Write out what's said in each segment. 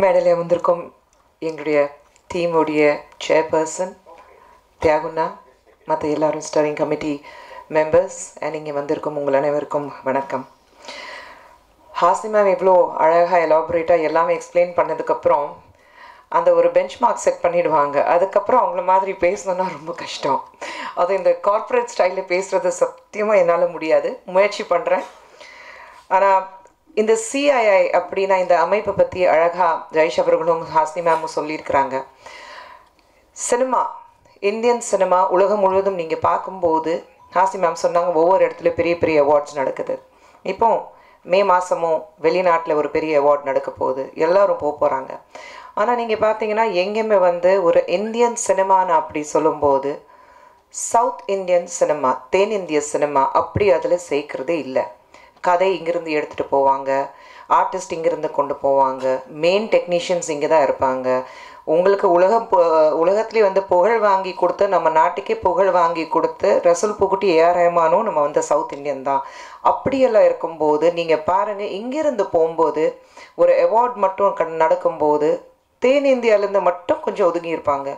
மேடையில் வந்திருக்கும் எங்களுடைய டீமுடைய சேர்பர்சன் தியாகுண்ணா, மற்ற எல்லாரும் ஸ்டரிங் கமிட்டி மெம்பர்ஸ் அண்ட் இங்கே வந்திருக்கும் உங்கள் அனைவருக்கும் வணக்கம். ஹாசினி மேம் இவ்வளோ அழகாக எலாபரேட்டாக எல்லாமே எக்ஸ்பிளைன் பண்ணதுக்கப்புறம் அந்த ஒரு பெஞ்ச் மார்க் செட் பண்ணிவிடுவாங்க. அதுக்கப்புறம் அவங்கள மாதிரி பேசணுன்னா ரொம்ப கஷ்டம். அது இந்த கார்ப்பரேட் ஸ்டைலில் பேசுகிறது சத்தியமாக என்னால் முடியாது. முயற்சி பண்ணுறேன். ஆனால் இந்த சிஐஐ அப்படின்னா இந்த அமைப்பை பற்றி அழகாக ஜெயேஷ் அவர்களும் ஹாசினி மேமும் சொல்லியிருக்கிறாங்க. சினிமா, இந்தியன் சினிமா உலகம் முழுவதும் நீங்கள் பார்க்கும்போது ஹாசினி மேம் சொன்னாங்க ஒவ்வொரு இடத்துல பெரிய பெரிய அவார்ட்ஸ் நடக்குது. இப்போ மே மாதமும் வெளிநாட்டில் ஒரு பெரிய அவார்ட் நடக்க போகுது, எல்லோரும் போகிறாங்க. ஆனால் நீங்கள் பார்த்தீங்கன்னா எங்கேயுமே ஒரு இந்தியன் சினிமான்னு அப்படி சொல்லும்போது சவுத் இந்தியன் சினிமா, தென்னிந்திய சினிமா அப்படி அதில் சேர்க்குறதே இல்லை. கதை இங்கேருந்து எடுத்துகிட்டு போவாங்க, ஆர்டிஸ்ட் இங்கேருந்து கொண்டு போவாங்க, மெயின் டெக்னீஷியன்ஸ் இங்கே தான் இருப்பாங்க. உங்களுக்கு உலகத்துலேயே புகழ் வாங்கி கொடுத்து, நம்ம நாட்டுக்கே புகழ் வாங்கி கொடுத்து ரசூல் புகுட்டி ஏஆர் ரஹ்மானும் நம்ம சவுத் இந்தியன் தான். அப்படியெல்லாம் இருக்கும்போது நீங்கள் பாருங்கள், இங்கேருந்து போகும்போது ஒரு அவார்ட் மட்டும் நடக்கும்போது தென்னிந்தியாவிலேருந்து மட்டும் கொஞ்சம் ஒதுங்கி இருப்பாங்க.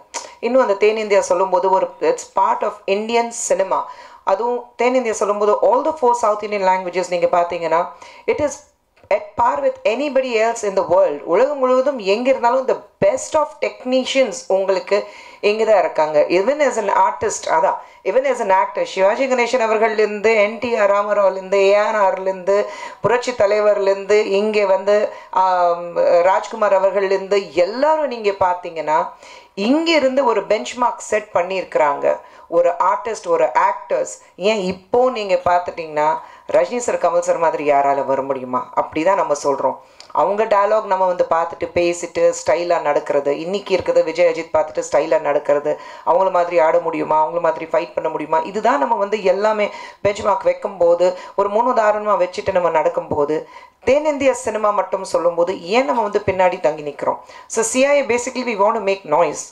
இன்னும் அந்த தென்னிந்தியா சொல்லும்போது it's part of Indian cinema. அதுவும் தென்னிந்தியா சொல்லும்போது all the 4 South Indian languages நீங்கள் பார்த்தீங்கன்னா it is at par with anybody else in the world. உலகம் முழுவதும் எங்கே இருந்தாலும் the best of technicians உங்களுக்கு இங்கே தான் இருக்காங்க. even as an artist, அதான் even as an actor, Sivaji Ganesan அவர்கள்லேருந்து NTR ராமராவ்லேருந்து ஏஆர்ஆர்லேருந்து புரட்சி தலைவர்லேருந்து இங்கே ராஜ்குமார் அவர்கள்லேருந்து எல்லாரும் நீங்கள் பார்த்தீங்கன்னா இங்கேருந்து ஒரு பெஞ்ச் மார்க் செட் பண்ணியிருக்கிறாங்க. ஒரு ஆர்டிஸ்ட், ஒரு ஆக்டர்ஸ். ஏன் இப்போது நீங்கள் பார்த்துட்டிங்கன்னா ரஜினி சார், கமல் சார் மாதிரி யாரால் வர முடியுமா? அப்படி தான் நம்ம சொல்கிறோம். அவங்க டயலாக் நம்ம பார்த்துட்டு பேசிட்டு ஸ்டைலாக நடக்கிறது. இன்றைக்கி இருக்கிறது விஜய் அஜித் பார்த்துட்டு ஸ்டைலாக நடக்கிறது. அவங்கள மாதிரி ஆட முடியுமா? அவங்கள மாதிரி ஃபைட் பண்ண முடியுமா? இதுதான் நம்ம எல்லாமே பெஞ்ச் மார்க் வைக்கும்போது ஒரு உதாரணமாக வச்சுட்டு நம்ம நடக்கும்போது தென்னிந்திய சினிமா மட்டும் சொல்லும்போது ஏன் நம்ம பின்னாடி தங்கி நிற்கிறோம்? So CIA basically we want to make noise.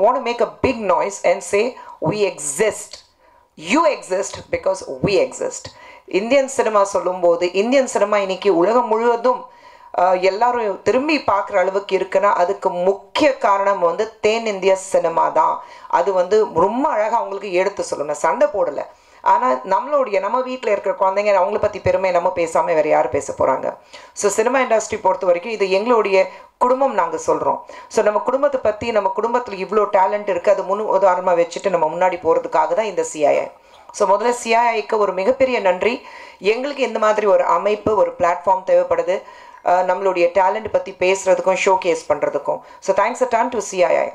want to make a big noise and say we exist. You exist because we exist. Indian cinema சொல்லும்போது இந்தியன் சினிமா இன்னைக்கு உலகம் முழுவதும் எல்லாரும் திரும்பி பார்க்குற அளவுக்கு இருக்குன்னா அதுக்கு முக்கிய காரணம் தென்னிந்திய சினிமா தான். அது ரொம்ப அழகாக அவங்களுக்கு எடுத்து சொல்லணும். சண்டை போடலை. ஆனால் நம்ம வீட்டில் இருக்கிற குழந்தைங்க அவங்கள பற்றி பெருமை நம்ம பேசாமல் வேறு யார் பேச போகிறாங்க? ஸோ சினிமா இண்டஸ்ட்ரி பொறுத்த வரைக்கும் இது எங்களுடைய குடும்பம் நாங்கள் சொல்கிறோம். ஸோ நம்ம குடும்பத்தை பற்றி, நம்ம குடும்பத்தில் இவ்வளோ டேலண்ட் இருக்குது, அது உதாரணமாக வச்சுட்டு நம்ம முன்னாடி போகிறதுக்காக தான் இந்த சிஐஐ. ஸோ முதல்ல சிஐஐக்கு ஒரு மிகப்பெரிய நன்றி. எங்களுக்கு இந்த மாதிரி ஒரு அமைப்பு, ஒரு பிளாட்ஃபார்ம் தேவைப்படுது நம்மளுடைய டேலண்ட் பற்றி பேசுகிறதுக்கும் ஷோ கேஸ் பண்ணுறதுக்கும். So thanks a done to CII.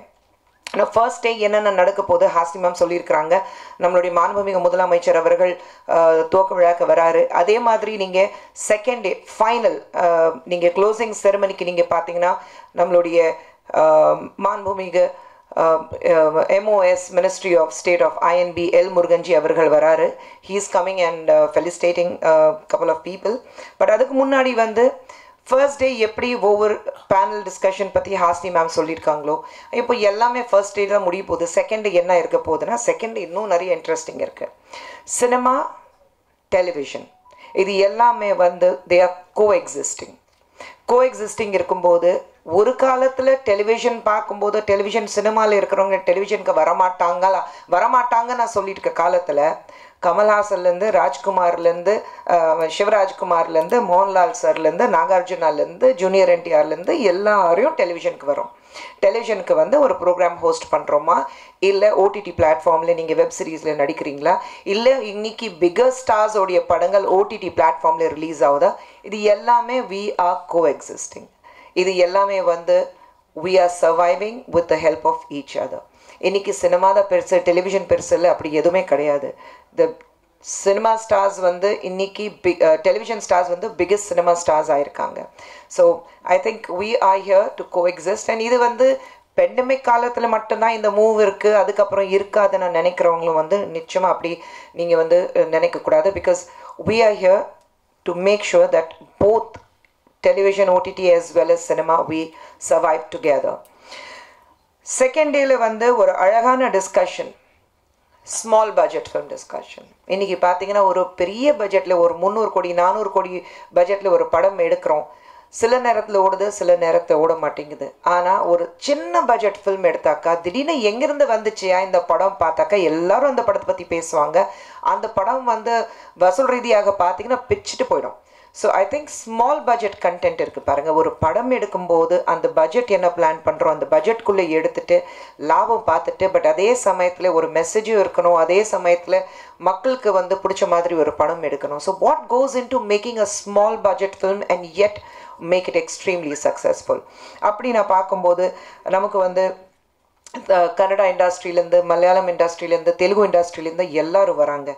ஆனால் ஃபர்ஸ்ட் டே என்னென்ன நடக்க போது ஹாசினி மேம் சொல்லியிருக்கிறாங்க. நம்மளுடைய மாண்புமிகு முதலமைச்சர் அவர்கள் துவக்க விழாக்க வராரு. அதே மாதிரி நீங்கள் செகண்ட் டே ஃபைனல் நீங்கள் க்ளோசிங் செரமனிக்கு நீங்கள் பார்த்தீங்கன்னா நம்மளுடைய மாண்புமிகு MOS ministry of state of INB L முருகன்ஜி அவர்கள் வராரு. He is coming and ஃபெலிசிட்டேட்டிங் couple of people. But அதுக்கு முன்னாடி ஃபர்ஸ்ட் டே எப்படி ஒவ்வொரு பேனல் டிஸ்கஷன் பற்றி ஹாசினி மேம் சொல்லியிருக்காங்களோ இப்போ எல்லாமே ஃபர்ஸ்ட் டே தான் முடிய போகுது. செகண்ட் டே என்ன இருக்க போகுதுன்னா செகண்ட் டே இன்னும் நிறைய இன்ட்ரெஸ்டிங் இருக்குது. சினிமா, டெலிவிஷன் இது எல்லாமே தே ஆர் கோஎக்ஸிஸ்டிங் இருக்கும்போது ஒரு காலத்தில் டெலிவிஷன் பார்க்கும்போது டெலிவிஷன் சினிமாவில் இருக்கிறவங்க டெலிவிஷனுக்கு வரமாட்டாங்க நான் சொல்லிட்டு இருக்க காலத்தில் கமல்ஹாசன்லேருந்து ராஜ்குமார்லேருந்து சிவராஜ்குமார்லேருந்து மோகன்லால் சார்லேருந்து நாகார்ஜுனாலேருந்து ஜூனியர் என்டிஆர்லேருந்து எல்லாரையும் டெலிவிஷனுக்கு வரும். டெலிவிஷனுக்கு ஒரு ப்ரோக்ராம் ஹோஸ்ட் பண்ணுறோமா, இல்லை ஓடிடி பிளாட்ஃபார்மில் நீங்கள் வெப் சீரிஸில் நடிக்கிறீங்களா, இல்லை இன்னைக்கு பிகர் ஸ்டார்ஸோடைய படங்கள் ஓடிடி பிளாட்ஃபார்மில் ரிலீஸ் ஆகுதா, இது எல்லாமே வி ஆர் கோஎக்ஸிஸ்டிங். இது எல்லாமே we are surviving with the help of each other. இன்றைக்கி சினிமா தான் பெருசு, டெலிவிஷன் பெருசு இல்லை, அப்படி எதுவுமே கிடையாது. த சினிமா ஸ்டார்ஸ் இன்றைக்கி television stars biggest cinema stars ஆகிருக்காங்க. So I think we are here to coexist. And இது பெண்டமிக் காலத்தில் மட்டும்தான் இந்த மூவ் இருக்குது, அதுக்கப்புறம் இருக்காதுன்னு நினைக்கிறவங்களும் நிச்சயமாக அப்படி நீங்கள் நினைக்கக்கூடாது. Because we are here to make sure that both television, OTT as well as cinema, we survive together. Second டேல ஒரு அழகான discussion, small budget film discussion. இன்றைக்கி பார்த்தீங்கன்னா ஒரு பெரிய பட்ஜெட்டில் ஒரு 300 கோடி 400 கோடி பட்ஜெட்டில் ஒரு படம் எடுக்கிறோம். சில நேரத்தில் ஓடுது, சில நேரத்தை ஓட மாட்டேங்குது. ஆனால் ஒரு சின்ன பட்ஜெட் ஃபில்ம் எடுத்தாக்கா திடீர்னு எங்கேருந்து வந்துச்சியா இந்த படம் பார்த்தாக்கா எல்லாரும் அந்த படத்தை பற்றி பேசுவாங்க. அந்த படம் வந்து வசூல் ரீதியாக பார்த்தீங்கன்னா பிச்சுட்டு போயிடும். So I think small budget content இருக்குது பாருங்கள். ஒரு படம் எடுக்கும்போது அந்த பட்ஜெட் என்ன பிளான் பண்ணுறோம், அந்த பட்ஜெட்குள்ளே எடுத்துகிட்டு லாபம் பார்த்துட்டு, பட் அதே சமயத்தில் ஒரு மெசேஜும் இருக்கணும், அதே சமயத்தில் மக்களுக்கு வந்து பிடிச்ச மாதிரி ஒரு படம் எடுக்கணும். So what goes into making a small budget film and yet make it extremely successful? அப்படி நான் பார்க்கும்போது நமக்கு வந்து கன்னடா இண்டஸ்ட்ரியிலேருந்து, மலையாளம் இண்டஸ்ட்ரியிலேருந்து, தெலுங்கு இண்டஸ்ட்ரியிலேருந்து எல்லோரும் வராங்க.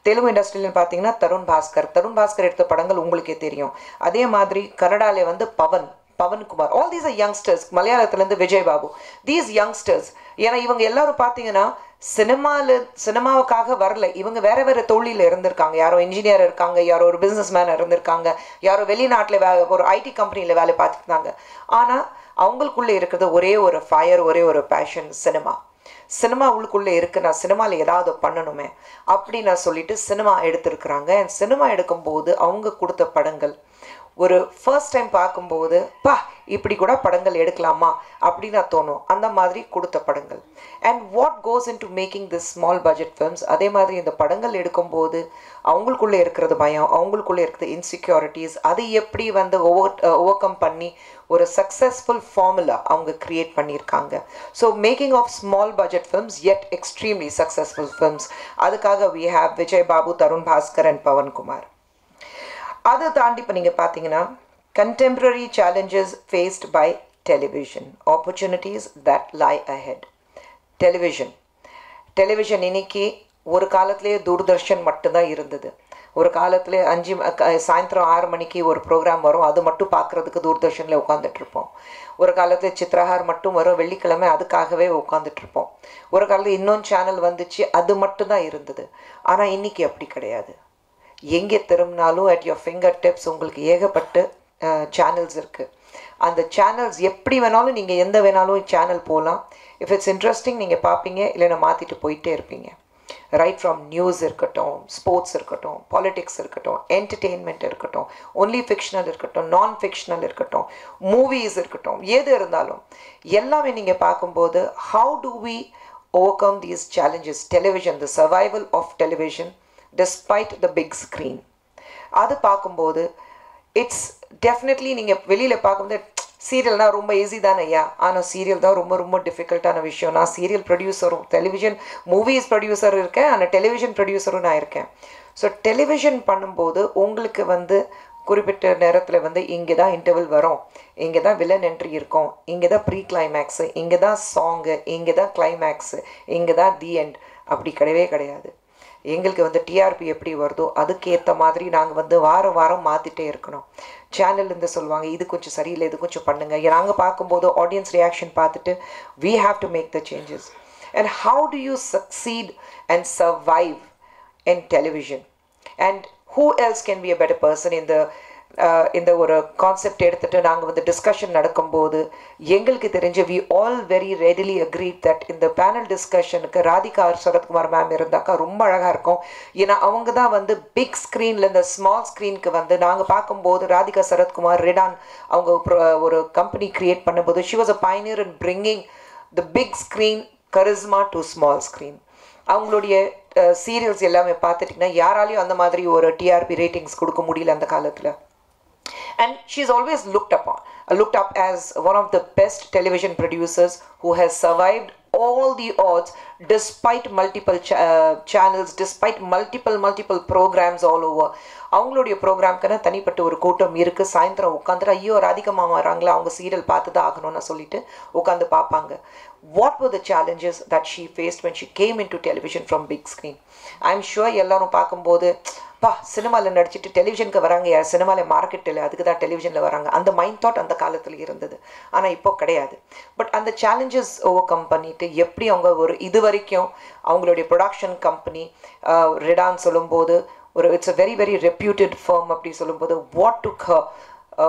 தெலுங்கு இண்டஸ்ட்ரியில்னு பார்த்தீங்கன்னா தருண் பாஸ்கர் எடுத்த படங்கள் உங்களுக்கே தெரியும். அதே மாதிரி கன்னடாலே வந்து Pawan Kumar, all these are youngsters. மலையாளத்துலேருந்து Vijay Babu, these youngsters. ஏன்னா இவங்க எல்லாரும் பார்த்தீங்கன்னா சினிமாவுக்காக வரல, இவங்க வேற வேற தொழிலில் இருந்திருக்காங்க. யாரோ இன்ஜினியர் இருக்காங்க, யாரோ ஒரு பிஸ்னஸ் மேன் இருந்திருக்காங்க, யாரோ வெளிநாட்டில் ஒரு ஐடி கம்பெனியில் வேலை பார்த்துருந்தாங்க. ஆனால் அவங்களுக்குள்ளே இருக்கிறது ஒரே ஒரு ஃபயர், ஒரே ஒரு பேஷன், சினிமா உள்ளுக்குள்ளே இருக்குது. நான் சினிமாவில் ஏதாவது பண்ணணுமே அப்படி நான் சொல்லிட்டு சினிமா எடுத்திருக்கிறாங்க. சினிமா எடுக்கும்போது அவங்க கொடுத்த படங்கள் ஒரு ஃபர்ஸ்ட் டைம் பார்க்கும்போது இப்படி கூட படங்கள் எடுக்கலாமா அப்படின்னு நான் தோணும். அந்த மாதிரி கொடுத்த படங்கள். And what goes into making this small budget films, அதே மாதிரி இந்த படங்கள் எடுக்கும்போது அவங்களுக்குள்ளே இருக்கிறது பயம், அவங்களுக்குள்ளே இருக்கிறது இன்செக்யூரிட்டிஸ், அதை எப்படி வந்து ஓவர் கம் பண்ணி ஒரு சக்ஸஸ்ஃபுல் ஃபார்முலா அவங்க க்ரியேட் பண்ணியிருக்காங்க. So making of small budget films yet extremely successful films. அதுக்காக we have Vijay Babu, Tarun Bhaskar and Pavankumar. அதை தாண்டி இப்போ நீங்கள் பார்த்தீங்கன்னா contemporary challenges faced by television, opportunities that lie ahead. Television இன்னைக்கு ஒரு காலத்திலே தூர்தர்ஷன் மட்டும்தான் இருந்தது. ஒரு காலத்தில் சாயந்தரம் 6 மணிக்கு ஒரு ப்ரோக்ராம் வரும், அது மட்டும் பார்க்குறதுக்கு தூர்தர்ஷனில் உட்காந்துட்ருப்போம். ஒரு காலத்தில் சித்ரஹார் மட்டும் வரும், வெள்ளிக்கிழமை அதுக்காகவே உட்காந்துட்ருப்போம். ஒரு காலத்தில் இன்னொன்று சேனல் வந்துச்சு, அது மட்டும்தான் இருந்தது. ஆனால் இன்றைக்கி அப்படி கிடையாது. எங்கே திரும்பினாலும் அட் யோர் ஃபிங்கர் டிப்ஸ் உங்களுக்கு ஏகப்பட்ட சேனல்ஸ் இருக்குது. அந்த சேனல்ஸ் எப்படி வேணாலும் நீங்கள் எந்த வேணாலும் சேனல் போகலாம். இஃப் இட்ஸ் இன்ட்ரெஸ்டிங் நீங்கள் பார்ப்பீங்க, இல்லைன்னா மாற்றிட்டு போயிட்டே இருப்பீங்க. ரைட் ஃப்ரம் நியூஸ் இருக்கட்டும், ஸ்போர்ட்ஸ் இருக்கட்டும், பாலிட்டிக்ஸ் இருக்கட்டும், என்டர்டெயின்மெண்ட் இருக்கட்டும், ஒன்லி ஃபிக்ஷனல் இருக்கட்டும், நான் ஃபிக்ஷனல் இருக்கட்டும், மூவிஸ் இருக்கட்டும், எது இருந்தாலும் எல்லாமே நீங்கள் பார்க்கும்போது how do we overcome these challenges? Television, the survival of television despite the big screen. அது பார்க்கும்போது இட்ஸ் டெஃபினெட்லி நீங்கள் வெளியில் பார்க்கும்போது சீரியல்னால் ரொம்ப ஈஸி தானே ஐயா, ஆனால் சீரியல் தான் ரொம்ப ரொம்ப டிஃபிகல்ட்டான விஷயம். நான் சீரியல் ப்ரொடியூசரும், டெலிவிஷன் மூவிஸ் ப்ரொடியூசரும் இருக்கேன், ஆனால் டெலிவிஷன் ப்ரொடியூசரும் நான் இருக்கேன். ஸோ டெலிவிஷன் பண்ணும்போது உங்களுக்கு வந்து குறிப்பிட்ட நேரத்தில் வந்து இங்கே தான் இன்டர்வல் வரும், இங்கே தான் வில்லன் என்ட்ரி இருக்கும், இங்கே தான் ப்ரீ கிளைமேக்ஸு, இங்கே தான் சாங்கு, இங்கே தான் கிளைமேக்ஸு, இங்கே தான் தி எண்ட். அப்படி கிடையவே கிடையாது. எங்களுக்கு வந்து டிஆர்பி எப்படி வருதோ அதுக்கேற்ற மாதிரி நாங்கள் வந்து வாரம் வாரம் மாற்றிட்டே இருக்கணும். சேனல்லேருந்து சொல்லுவாங்க இது கொஞ்சம் சரியில்லை, இது கொஞ்சம் பண்ணுங்கள். நாங்கள் பார்க்கும்போது ஆடியன்ஸ் ரியாக்ஷன் பார்த்துட்டு we have to make the changes. And how do you succeed and survive in television? And who else can be a better person இந்த ஒரு கான்செப்ட் எடுத்துகிட்டு நாங்கள் வந்து டிஸ்கஷன் நடக்கும்போது எங்களுக்கு தெரிஞ்ச we all very readily agreed that இந்த panel டிஸ்கஷனுக்கு Radhika Sarathkumar ma'am இருந்தாக்கா ரொம்ப அழகாக இருக்கும். ஏன்னா அவங்க தான் வந்து பிக் ஸ்க்ரீனில் இந்த ஸ்மால் ஸ்க்ரீனுக்கு வந்து நாங்கள் பார்க்கும்போது ராதிகா சரத்குமார் ரெடான் அவங்க ஒரு கம்பெனி க்ரியேட் பண்ணும்போது she was a pioneer in bringing the big screen charisma to small screen. அவங்களுடைய சீரியல்ஸ் எல்லாமே பார்த்துட்டிங்கன்னா யாராலையும் அந்த மாதிரி ஒரு டிஆர்பி ரேட்டிங்ஸ் கொடுக்க முடியல அந்த காலத்தில். And she's always looked up as one of the best television producers who has survived all the odds despite multiple channels, despite multiple programs all over. அவங்களுடைய ப்ரோக்ராம்க்குன்னு தனிப்பட்ட ஒரு கூட்டம் இருக்குது. சாயந்தரம் உட்காந்துட்டு ஐயோ ராதிகமாக வராங்களா, அவங்க சீரியல் பார்த்து தான் ஆகணும்னு சொல்லிட்டு உட்காந்து பார்ப்பாங்க. What were the challenges that she faced when she came into television from big screen? I'm sure எல்லாரும் பார்க்கும்போது சினிமாவில் நடிச்சிட்டு டெலிவிஷனுக்கு வராங்க, யார் சினிமாவில் மார்க்கெட் இல்லை, அதுக்கு தான் டெலிவிஷனில் வராங்க, அந்த மைண்ட் தாட் அந்த காலத்தில் இருந்தது. ஆனால் இப்போ கிடையாது. பட் அந்த சேலஞ்சஸ் ஓவர் கம் பண்ணிவிட்டு எப்படி அவங்க ஒரு இது வரைக்கும் அவங்களுடைய ப்ரொடக்ஷன் கம்பெனி ரெடான் சொல்லும்போது ஒரு it's a very reputed firm அப்படி சொல்லும்போது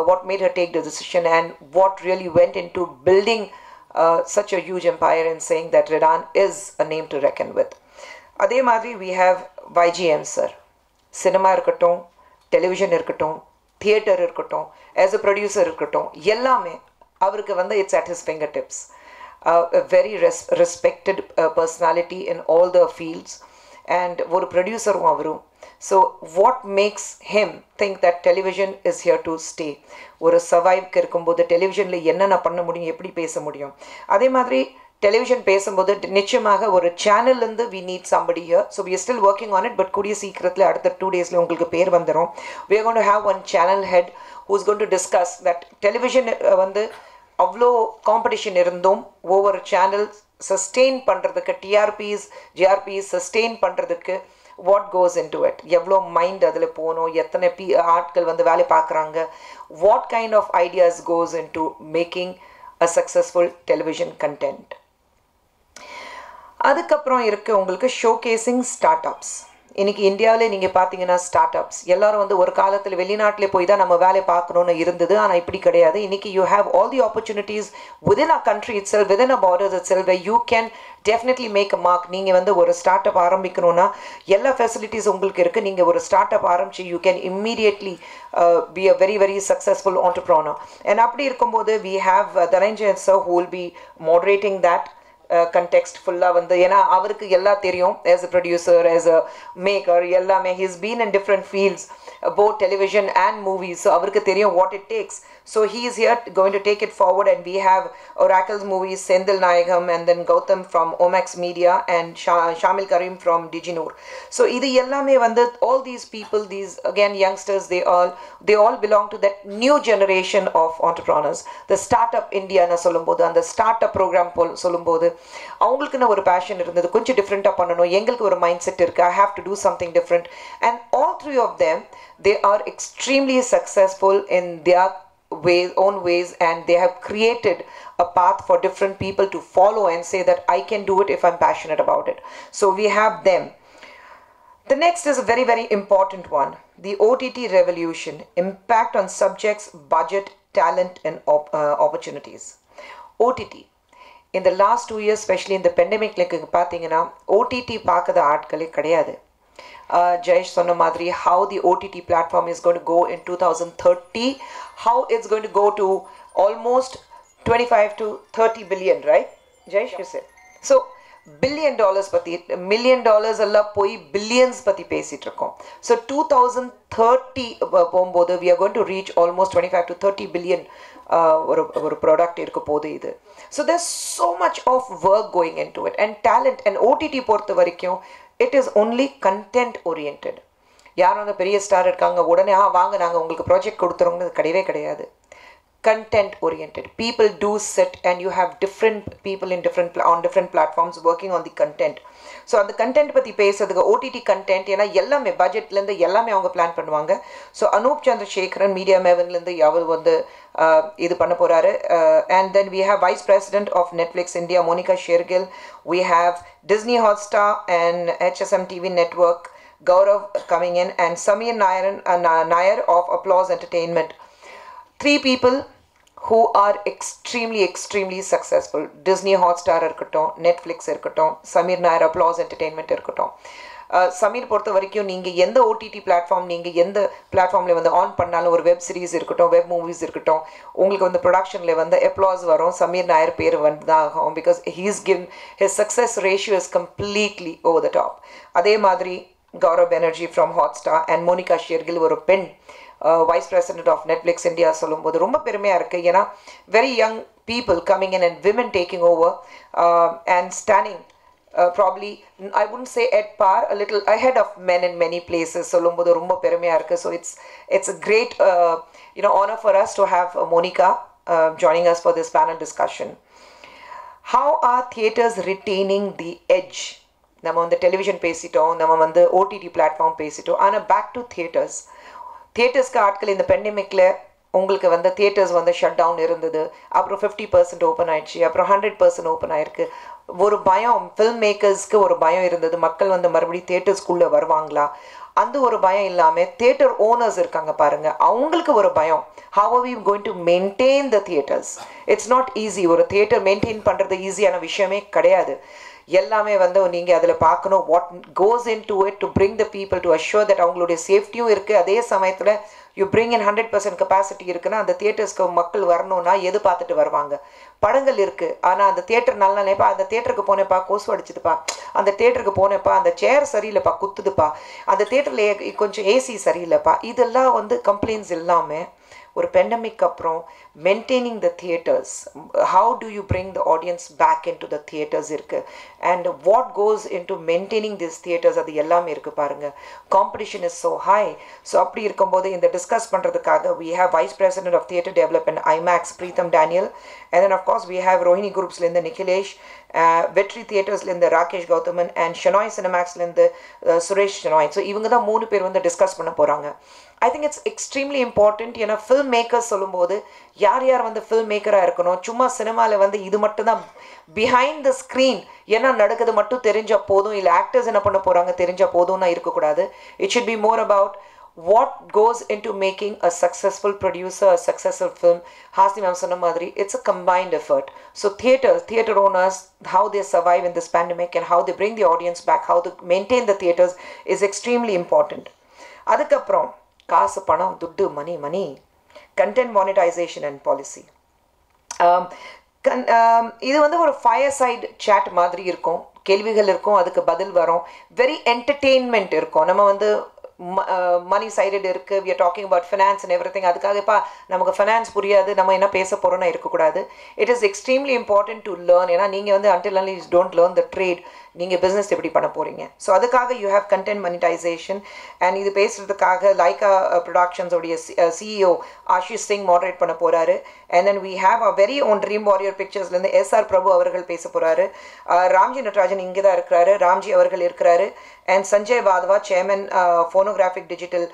what made her take the decision and what really went into building such a huge empire and saying that Redan is a name to reckon with. அதே மாதிரி we have YGM sir. Cinema இருக்கட்டும், television இருக்கட்டும், theatre இருக்கட்டும், as a producer இருக்கட்டும், எல்லாமே அவருக்கு வந்து it's at his fingertips. A very respected personality in all the fields, and ஒரு ப்ரொடியூசரும் அவரும். So what makes him think that television is here to stay? ஒரு சர்வைவ்க்கு இருக்கும்போது டெலிவிஷனில் என்னென்ன பண்ண முடியும், எப்படி பேச முடியும்? அதே மாதிரி டெலிவிஷன் பேசும்போது நிச்சயமாக ஒரு சேனல்லேருந்து we need somebody here. So we are still working on it. But கூடிய சீக்கிரத்தில் அடுத்த 2 days உங்களுக்கு பேர் வந்துடும். We are going to have one channel head who is going to discuss that television வந்து அவ்வளோ காம்படிஷன் இருந்தும் ஒவ்வொரு சேனல் சஸ்டெயின் பண்ணுறதுக்கு, டிஆர்பிஸ் ஜிஆர்பிஸ் சஸ்டெயின் பண்ணுறதுக்கு what goes into it, எவ்வளோ மைண்ட் அதில் போகணும், எத்தனை ஆட்கள் வந்து வேலை பார்க்குறாங்க, what kind of ideas cos into making a successful television content. அதுக்கப்புறம் இருக்குது உங்களுக்கு ஷோகேசிங் ஸ்டார்ட் அப்ஸ். இன்றைக்கி இந்தியாவில் நீங்கள் பார்த்தீங்கன்னா ஸ்டார்ட் அப்ஸ் எல்லோரும் வந்து ஒரு காலத்தில் வெளிநாட்டில் போய் தான் நம்ம வேலை பார்க்கணுன்னு இருந்தது. ஆனால் இப்படி கிடையாது. இன்றைக்கி you have all the opportunities within a country itself, within a borders itself, you can definitely make a mark. நீங்கள் வந்து ஒரு ஸ்டார்ட் அப் ஆரம்பிக்கணும்னா எல்லா ஃபெசிலிட்டிஸ் உங்களுக்கு இருக்குது. நீங்கள் ஒரு ஸ்டார்ட் அப் ஆரம்பிச்சு you can immediately be a very very successful entrepreneur. And அப்படி இருக்கும்போது we have Dhananjayan sir who will be moderating that context ஃபுல்லாக வந்து. ஏன்னா அவருக்கு எல்லாம் தெரியும், as a producer, as a maker, எல்லாமே he's been in different fields, both television and movies. So அவருக்கு தெரியும் what it takes. So he is here going to take it forward, and we have Oracle's movies, Sendil Nayagam, and then Gautam from Omax Media, and Shamil Karim from Diginoor. So இது எல்லாமே வந்து all these people, these again youngsters, they all belong to that new generation of entrepreneurs. The Startup India na சொல்லும்போது, அந்த startup program சொல்லும்போது அவங்களுக்குன்னு ஒரு fashion இருந்தது, கொஞ்சம் டிஃப்ரெண்ட்டாக பண்ணணும், எங்களுக்கு ஒரு மைண்ட் செட் இருக்குது, I have to do something different. And all 3 of them, they are extremely successful in their own ways, and they have created a path for different people to follow and say that I can do it if I'm passionate about it. So we have them. The next is a very very important one, the OTT revolution, impact on subjects, budget, talent and opportunities. OTT in the last 2 years, especially in the pandemic, like பார்த்தீங்கன்னா OTT பார்க்காத ஆட்களே கிடையாது. Jayesh சொன்ன மாதிரி how the OTT platform is going to go in 2030, how it's going to go to almost 25 to 30 billion, right Jayesh? You said so. $1 billion பற்றி, $1 million எல்லாம் போய் billions பற்றி பேசிகிட்டு இருக்கோம். ஸோ 2030 போகும்போது we are going to reach almost 25 to 30 billion ஒரு product இருக்க போகுது இது. So there's so much of work going into it, and talent and OTT பொறுத்த வரைக்கும் it is only content oriented. யாரும் அந்த பெரிய ஸ்டார் இருக்காங்க உடனே வாங்க நாங்கள் உங்களுக்கு ப்ராஜெக்ட் கொடுத்துறோங்கிறது கிடையவே கிடையாது. Content oriented, people do sit and you have different people in different platforms working on the content. So அந்த கண்டென்ட் பற்றி பேசுறதுக்கு OTT கண்டென்ட், ஏன்னா எல்லாமே பட்ஜெட்லேருந்து எல்லாமே அவங்க பிளான் பண்ணுவாங்க. ஸோ அனூப் சந்திரசேகரன் மீடியா மேவன்லேருந்து அவர் வந்து இது பண்ண போகிறாரு. And then we have Vice President of Netflix India, Monica Shergill. We have Disney Hotstar and HSM TV Network, Gaurav coming in, and Samir Nair of Applause Entertainment. 3 people who are extremely successful. Disney Hotstar இருக்கட்டும், Netflix இருக்கட்டும், Samir Nair Applause Entertainment இருக்கட்டும். சமீர் பொறுத்த வரைக்கும் நீங்கள் எந்த OTT platform, நீங்கள் எந்த பிளாட்ஃபார்மில் வந்து ஆன் பண்ணாலும், ஒரு வெப் சீரிஸ் இருக்கட்டும், வெப் மூவிஸ் இருக்கட்டும், உங்களுக்கு வந்து ப்ரொடக்ஷனில் வந்து அப்ளாஸ் வரும், சமீர் நாயர் பேர் வந்து தான் ஆகும். Because he's given his success ratio is completely over the top. அதே மாதிரி Gaurav Banerjee from Hotstar and Monica Shergill ஒரு பெண் vice president of Netflix India சொல்லும்போது ரொம்ப பெருமையாக இருக்குது. ஏன்னா very young people coming in and women taking over and standing probably I wouldn't say at par, a little ahead of men in many places. சொல்லும்போது ரொம்ப பெருமையாக இருக்குது. So it's a great honor for us to have Monica joining us for this panel discussion. How are theatres retaining the edge? நம்ம வந்து television பேசிட்டோம், நம்ம வந்து OTT platform பேசிட்டோம். ஆனால் பேக் டு தியேட்டர்ஸ்க்கு ஆட்கள் இந்த பெண்டமிக்கில் உங்களுக்கு வந்து தியேட்டர்ஸ் வந்து ஷட் டவுன் இருந்தது, அப்புறம் 50% ஓப்பன் ஆயிடுச்சு, அப்புறம் 100% ஓப்பன் ஆயிருக்கு. ஒரு பயம், ஃபில்ம் மேக்கர்ஸ்க்கு ஒரு பயம் இருந்தது, மக்கள் வந்து மறுபடியும் தியேட்டர்ஸ்குள்ளே வருவாங்களா, அந்த ஒரு பயம் இல்லாமல் தியேட்டர் ஓனர்ஸ் இருக்காங்க பாருங்கள், அவங்களுக்கு ஒரு பயம். how are we going to maintain the theatres? It's not easy. ஒரு தியேட்டர் மெயின்டைன் பண்ணுறது ஈஸியான விஷயமே கிடையாது. எல்லாமே வந்து நீங்கள் அதில் பார்க்கணும் what goes into it to bring the people to assure that அவங்களுடைய சேஃப்டியும் இருக்குது, அதே சமயத்தில் யூ பிரிங் இன் 100% கெப்பாசிட்டி இருக்குன்னா அந்த தியேட்டர்ஸ்க்கு மக்கள் வரணும்னா எது பார்த்துட்டு வருவாங்க? படங்கள் இருக்குது, ஆனால் அந்த தியேட்டர் நல்லா இல்லைப்பா, அந்த தியேட்டருக்கு போனேப்பா கொசு அடிச்சுதுப்பா, அந்த தியேட்டருக்கு போனேப்பா அந்த சேர் சரியில்லைப்பா குத்துதுப்பா, அந்த தியேட்டரில் கொஞ்சம் ஏசி சரியில்லைப்பா, இதெல்லாம் வந்து கம்ப்ளைண்ட்ஸ் இல்லாமல் ஒரு பெண்டமிக் அப்புறம் maintaining the theaters, how do you bring the audience back into the theaters இருக்கு, and what goes into maintaining these theaters, அது எல்லாமே இருக்கு பாருங்க. Competition is so high. So அப்படி இருக்கும்போது இந்த டிஸ்கஸ் பண்ணுறதுக்காக we have Vice President of Theatre Development IMAX Preetham Daniel, and then of course we have Rohini Groupsலேருந்து Nikhilesh, வெற்றி தியேட்டர்ஸ்லேருந்து ராகேஷ் கௌதமன், அண்ட் ஷெனாய் சினிமேக்ஸ்லேருந்து சுரேஷ் ஷெனாய். ஸோ இவங்க தான் 3 பேர் வந்து டிஸ்கஸ் பண்ண போகிறாங்க. I think it's extremely important. ஏன்னா ஃபில்ம் மேக்கர்ஸ் சொல்லும்போது யார் யார் வந்து ஃபில்ம் மேக்கராக இருக்கணும், சும்மா சினிமாவில் வந்து இது மட்டும் தான் பிஹைண்ட் த ஸ்க்ரீன் என்ன நடக்குது மட்டும் தெரிஞ்சால் போதும், இல்லை ஆக்டர்ஸ் என்ன பண்ண போகிறாங்க தெரிஞ்சால் போதும்னா இருக்கக்கூடாது. It should be more about what goes into making a successful producer, a successful film. Hasni ma'am சொன்ன மாதிரி it's a combined effort. So theater owners, how they survive in this pandemic and how they bring the audience back, how to maintain the theaters is extremely important. அதுக்கப்புறம் காசு பணம் துட்டு மணி content monetization and policy. இது வந்து ஒரு fire side chat மாதிரி இருக்கும், கேள்விகள் இருக்கும், அதுக்கு பதில் வரும், வெரி என்டர்டெயின்மெண்ட் இருக்கும். நம்ம வந்து மணி சைடட் இருக்குது, we are talking about finance and everything. அதுக்காக இப்போ நமக்கு ஃபினான்ஸ் புரியாது, நம்ம என்ன பேச போகிறோன்னா இருக்கக்கூடாது. It is extremely important to learn. ஏன்னா நீங்கள் வந்து until unless you don't learn the trade, நீங்கள் பிஸ்னஸ் எப்படி பண்ண போகிறீங்க? ஸோ அதுக்காக you have content monetization. And இது பேசுகிறதுக்காக லைக்கா ப்ரொடக்ஷன்ஸோடைய சிஇஓ ஆஷிஷ் சிங் மாடரேட் பண்ண போகிறாரு. And then we have a very own Dream Warrior பிக்சர்ஸ்லேருந்து எஸ்ஆர் பிரபு அவர்கள் பேச போகிறாரு. ராம்ஜி நட்ராஜன் இங்கே தான் இருக்கிறாரு, ராம்ஜி அவர்கள் இருக்கிறாரு. And Sanjay Wadhwa, chairman Phonographic Digital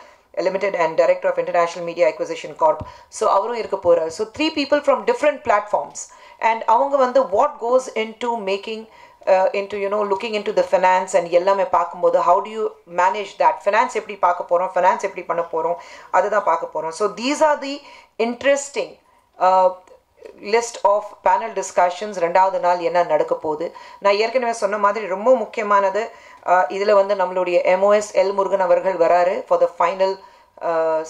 Limited and Director of International Media Acquisition Corp. So அவரும் இருக்க போகிறார். So 3 people from different platforms. And அவங்க வந்து what goes into making into looking into the finance and எல்லாமே பார்க்கும்போது how do you manage that, finance எப்படி பார்க்க போகிறோம், finance எப்படி பண்ண போகிறோம், அதுதான் பார்க்க போகிறோம். So these are the interesting list of panel discussions. 2வது நாள் என்ன நடக்க போகுது, நான் ஏற்கனவே சொன்ன மாதிரி ரொம்ப முக்கியமானது. இதில் வந்து நம்மளுடைய MOS எல் முருகன் அவர்கள் வராரு ஃபார் த ஃபைனல்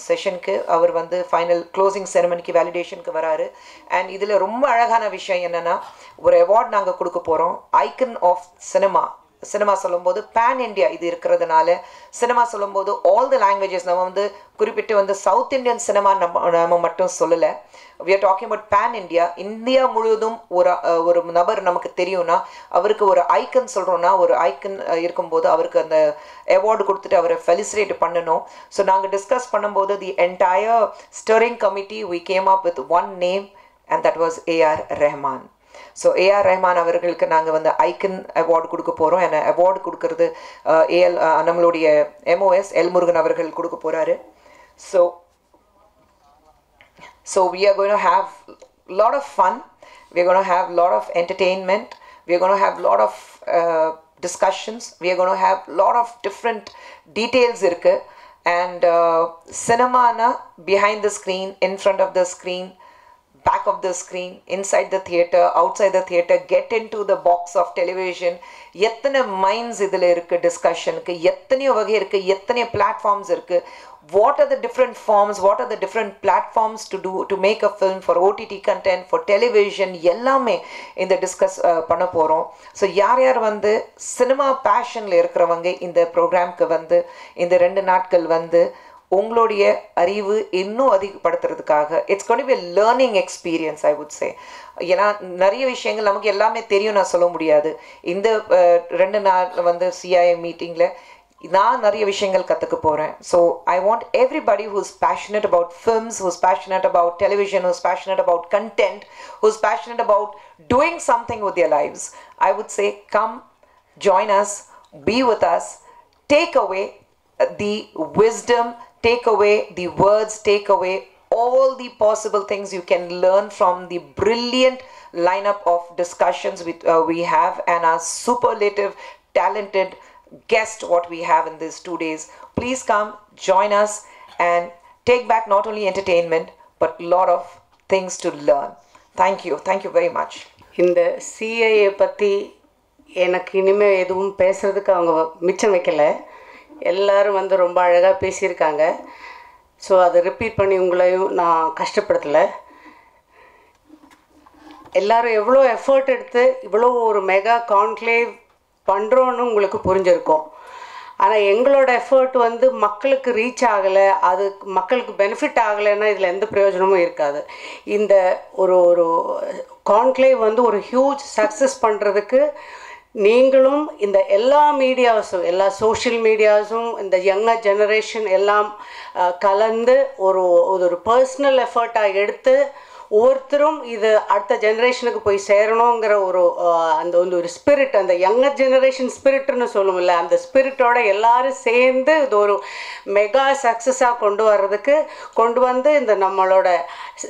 செஷனுக்கு. அவர் வந்து ஃபைனல் க்ளோசிங் செரமனிக்கு வேலிடேஷனுக்கு வராரு. அண்ட் இதில் ரொம்ப அழகான விஷயம் என்னென்னா, ஒரு அவார்ட் நாங்கள் கொடுக்க போகிறோம், ஐக்கன் ஆஃப் சினிமா சொல்லும்போது பேன் இண்டியா இது இருக்கிறதுனால, சினிமா சொல்லும்போது ஆல் த லாங்குவேஜஸ், நம்ம வந்து குறிப்பிட்டு வந்து சவுத் இண்டியன் சினிமா நம்ம மட்டும் சொல்லலை. we are talking about pan India. India முழுவதும் ஒரு நபர் நமக்கு தெரியும்னா அவருக்கு ஒரு ஐக்கன் சொல்கிறோன்னா, ஒரு ஐக்கன் இருக்கும்போது அவருக்கு அந்த அவார்டு கொடுத்துட்டு அவரை ஃபெலிசிட்டேட் பண்ணணும். ஸோ நாங்கள் டிஸ்கஸ் பண்ணும்போது the entire steering committee we came up with one name and that was A.R. Rahman. So A R Rahman அவர்களுக்கு நாங்கள் வந்து ஐக்கன் அவார்டு கொடுக்க போகிறோம். ஏன்னா அவார்டு கொடுக்கறது நம்மளுடைய MOS எல் முருகன் அவர்கள் கொடுக்க போகிறாரு. So we are going to have a lot of fun, we are going to have a lot of entertainment, we are going to have a lot of discussions, we are going to have a lot of different details irukku. And cinema na behind the screen, in front of the screen, back of the screen, inside the theater, outside the theater, get into the box of television. எத்தனை minds இதில் இருக்குது டிஸ்கஷனுக்கு, எத்தனையோ வகை இருக்குது, எத்தனையோ platforms இருக்குது. what are the different forms, what are the different platforms to make a film for OTT content, for television, எல்லாமே இந்த டிஸ்கஸ் பண்ண போகிறோம். ஸோ யார் வந்து சினிமா பேஷனில் இருக்கிறவங்க இந்த ப்ரோக்ராம்க்கு வந்து இந்த 2 நாட்கள் வந்து உங்களுடைய அறிவு இன்னும் அதிகப்படுத்துறதுக்காக it's going to be a learning experience, I would say. ஏன்னா நிறைய விஷயங்கள் நமக்கு எல்லாமே தெரியும் நான் சொல்ல முடியாது. இந்த 2 நாள் வந்து CII மீட்டிங்கில் நான் நிறைய விஷயங்கள் கற்றுக்க போகிறேன். So I want everybody who's passionate about films, who's passionate about television, who's passionate about content, who's passionate about doing something with their lives, I would say come, join us, be with us, take away the wisdom, take away the words, take away all the possible things you can learn from the brilliant lineup of discussions we have and our superlative talented guest what we have in these 2 days. Please come, join us and take back not only entertainment but a lot of things to learn. Thank you very much. இந்த CIA பற்றி எனக்கு இனிமேல் எதுவும் பேசுகிறதுக்கு அவங்க மிச்சம் வைக்கலை. எல்லாரும் வந்து ரொம்ப அழகாக பேசியிருக்காங்க. ஸோ அதை ரிப்பீட் பண்ணி உங்களையும் நான் கஷ்டப்படுத்தலை. எல்லோரும் எவ்வளோ எஃபர்ட் எடுத்து இவ்வளோ ஒரு மெகா கான்க்ளேவ் பண்ணுறோன்னு உங்களுக்கு புரிஞ்சிருக்கும். ஆனால் எங்களோட எஃபர்ட் வந்து மக்களுக்கு ரீச் ஆகலை, அது மக்களுக்கு பெனிஃபிட் ஆகலைன்னா இதில் எந்த பிரயோஜனமும் இருக்காது. இந்த ஒரு ஒரு கான்க்ளேவ் வந்து ஒரு ஹியூஜ் சக்ஸஸ் பண்ணுறதுக்கு நீங்களும் இந்த எல்லா மீடியாஸும், எல்லா சோஷியல் மீடியாஸும், இந்த யங்கர் ஜெனரேஷன் எல்லாம் கலந்து ஒரு ஒரு பர்சனல் எஃபர்ட்டாக எடுத்து ஒவ்வொருத்தரும் இது அடுத்த ஜெனரேஷனுக்கு போய் சேரணுங்கிற ஒரு அந்த ஒரு ஸ்பிரிட், அந்த யங்கர் ஜெனரேஷன் ஸ்பிரிட்னு சொல்லுவோம்ல, அந்த ஸ்பிரிட்டோட எல்லாரும் சேர்ந்து இது ஒரு மெகா சக்ஸஸாக கொண்டு வந்து இந்த நம்மளோட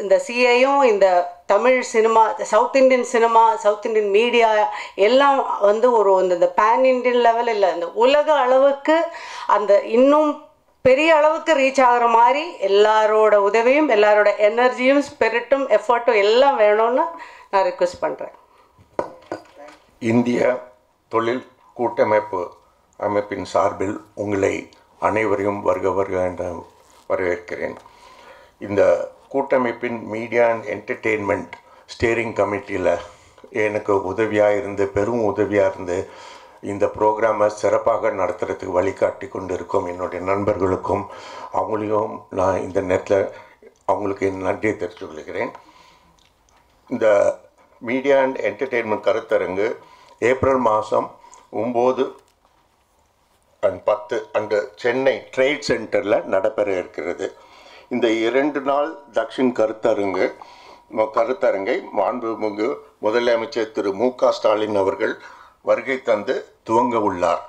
இந்த சிஐயும் இந்த Tamil cinema, south Indian cinema, south Indian media எல்லாம் வந்து ஒரு இந்த பேன் இண்டியன் லெவல் இல்லை, இந்த உலக அளவுக்கு அந்த இன்னும் பெரிய அளவுக்கு ரீச் ஆகிற மாதிரி எல்லாரோட உதவியும், எல்லாரோட எனர்ஜியும், ஸ்பிரிட்டும், எஃபர்ட்டும் எல்லாம் வேணும்னு நான் ரிக்வெஸ்ட் பண்ணுறேன். இந்திய தொழில் கூட்டமைப்பு அமைப்பின் சார்பில் உங்களை அனைவரையும் வருக என்று வரவேற்கிறேன். இந்த கூட்டமைப்பின் மீடியா அண்ட் என்டர்டெயின்மெண்ட் ஸ்டேரிங் கமிட்டியில் எனக்கு உதவியாக இருந்து, பெரும் உதவியாக இருந்து இந்த ப்ரோக்ராமை சிறப்பாக நடத்துகிறதுக்கு வழிகாட்டி கொண்டு இருக்கும் என்னுடைய நண்பர்களுக்கும் அவங்களையும் நான் இந்த நேரத்தில் அவங்களுக்கு என் நன்றியை தெரிவித்துக் கொள்கிறேன். இந்த மீடியா அண்ட் என்டர்டெயின்மெண்ட் கருத்தரங்கு ஏப்ரல் மாதம் 9 and 10 அன்று சென்னை ட்ரேட் சென்டரில் நடைபெற இருக்கிறது. இந்த 2 நாள் தக்ஷின் கருத்தரங்கை மாண்புமிகு முதலமைச்சர் திரு மு.க. ஸ்டாலின் அவர்கள் வருகை தந்து துவங்க உள்ளார்.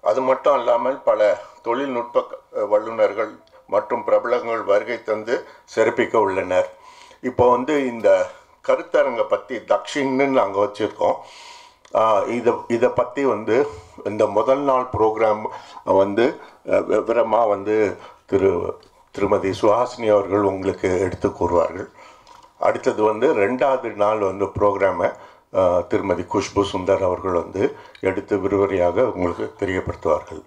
அது மட்டும் இல்லாமல் பல தொழில்நுட்ப வல்லுநர்கள் மற்றும் பிரபலங்கள் வருகை தந்து சிறப்பிக்க உள்ளனர். இப்போ இந்த கருத்தரங்கை பற்றி தக்ஷின்னு நாங்கள் வச்சுருக்கோம். இதை பற்றி இந்த முதல் நாள் ப்ரோக்ராம் விவரமாக திருமதி சுஹாசினி அவர்கள் உங்களுக்கு எடுத்து கூறுவார்கள். அடுத்தது 2வது நாள் ப்ரோக்ராமை திருமதி குஷ்பு சுந்தர் அவர்கள் எடுத்து விரிவுரையாக உங்களுக்கு தெரியப்படுத்துவார்கள்.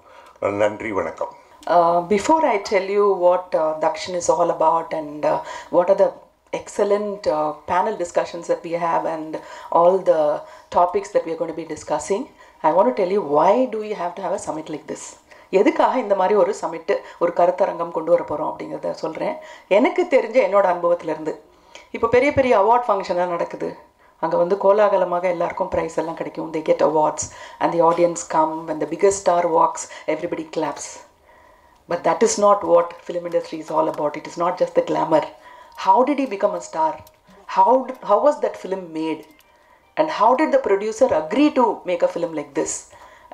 நன்றி, வணக்கம். Before I tell you what Dakshin is all about and what are the excellent panel discussions that we have and all the topics that we are going to be discussing, I want to tell you why do we have to have a summit like this. எதுக்காக இந்த மாதிரி ஒரு சமிட்டு, ஒரு கருத்தரங்கம் கொண்டு வர போகிறோம் அப்படிங்கிறத சொல்கிறேன். எனக்கு தெரிஞ்ச என்னோட அனுபவத்திலேருந்து இப்போ பெரிய பெரிய அவார்ட் ஃபங்க்ஷன்லாம் நடக்குது. அங்கே கோலாகலமாக எல்லாருக்கும் ப்ரைஸ் எல்லாம் கிடைக்கும். they get awards and the audience come, when the biggest star walks everybody claps. But that is not what film industry is all about. It is not just the glamour. How did he become a star? How was that film made? And how did the producer agree to make a film like this?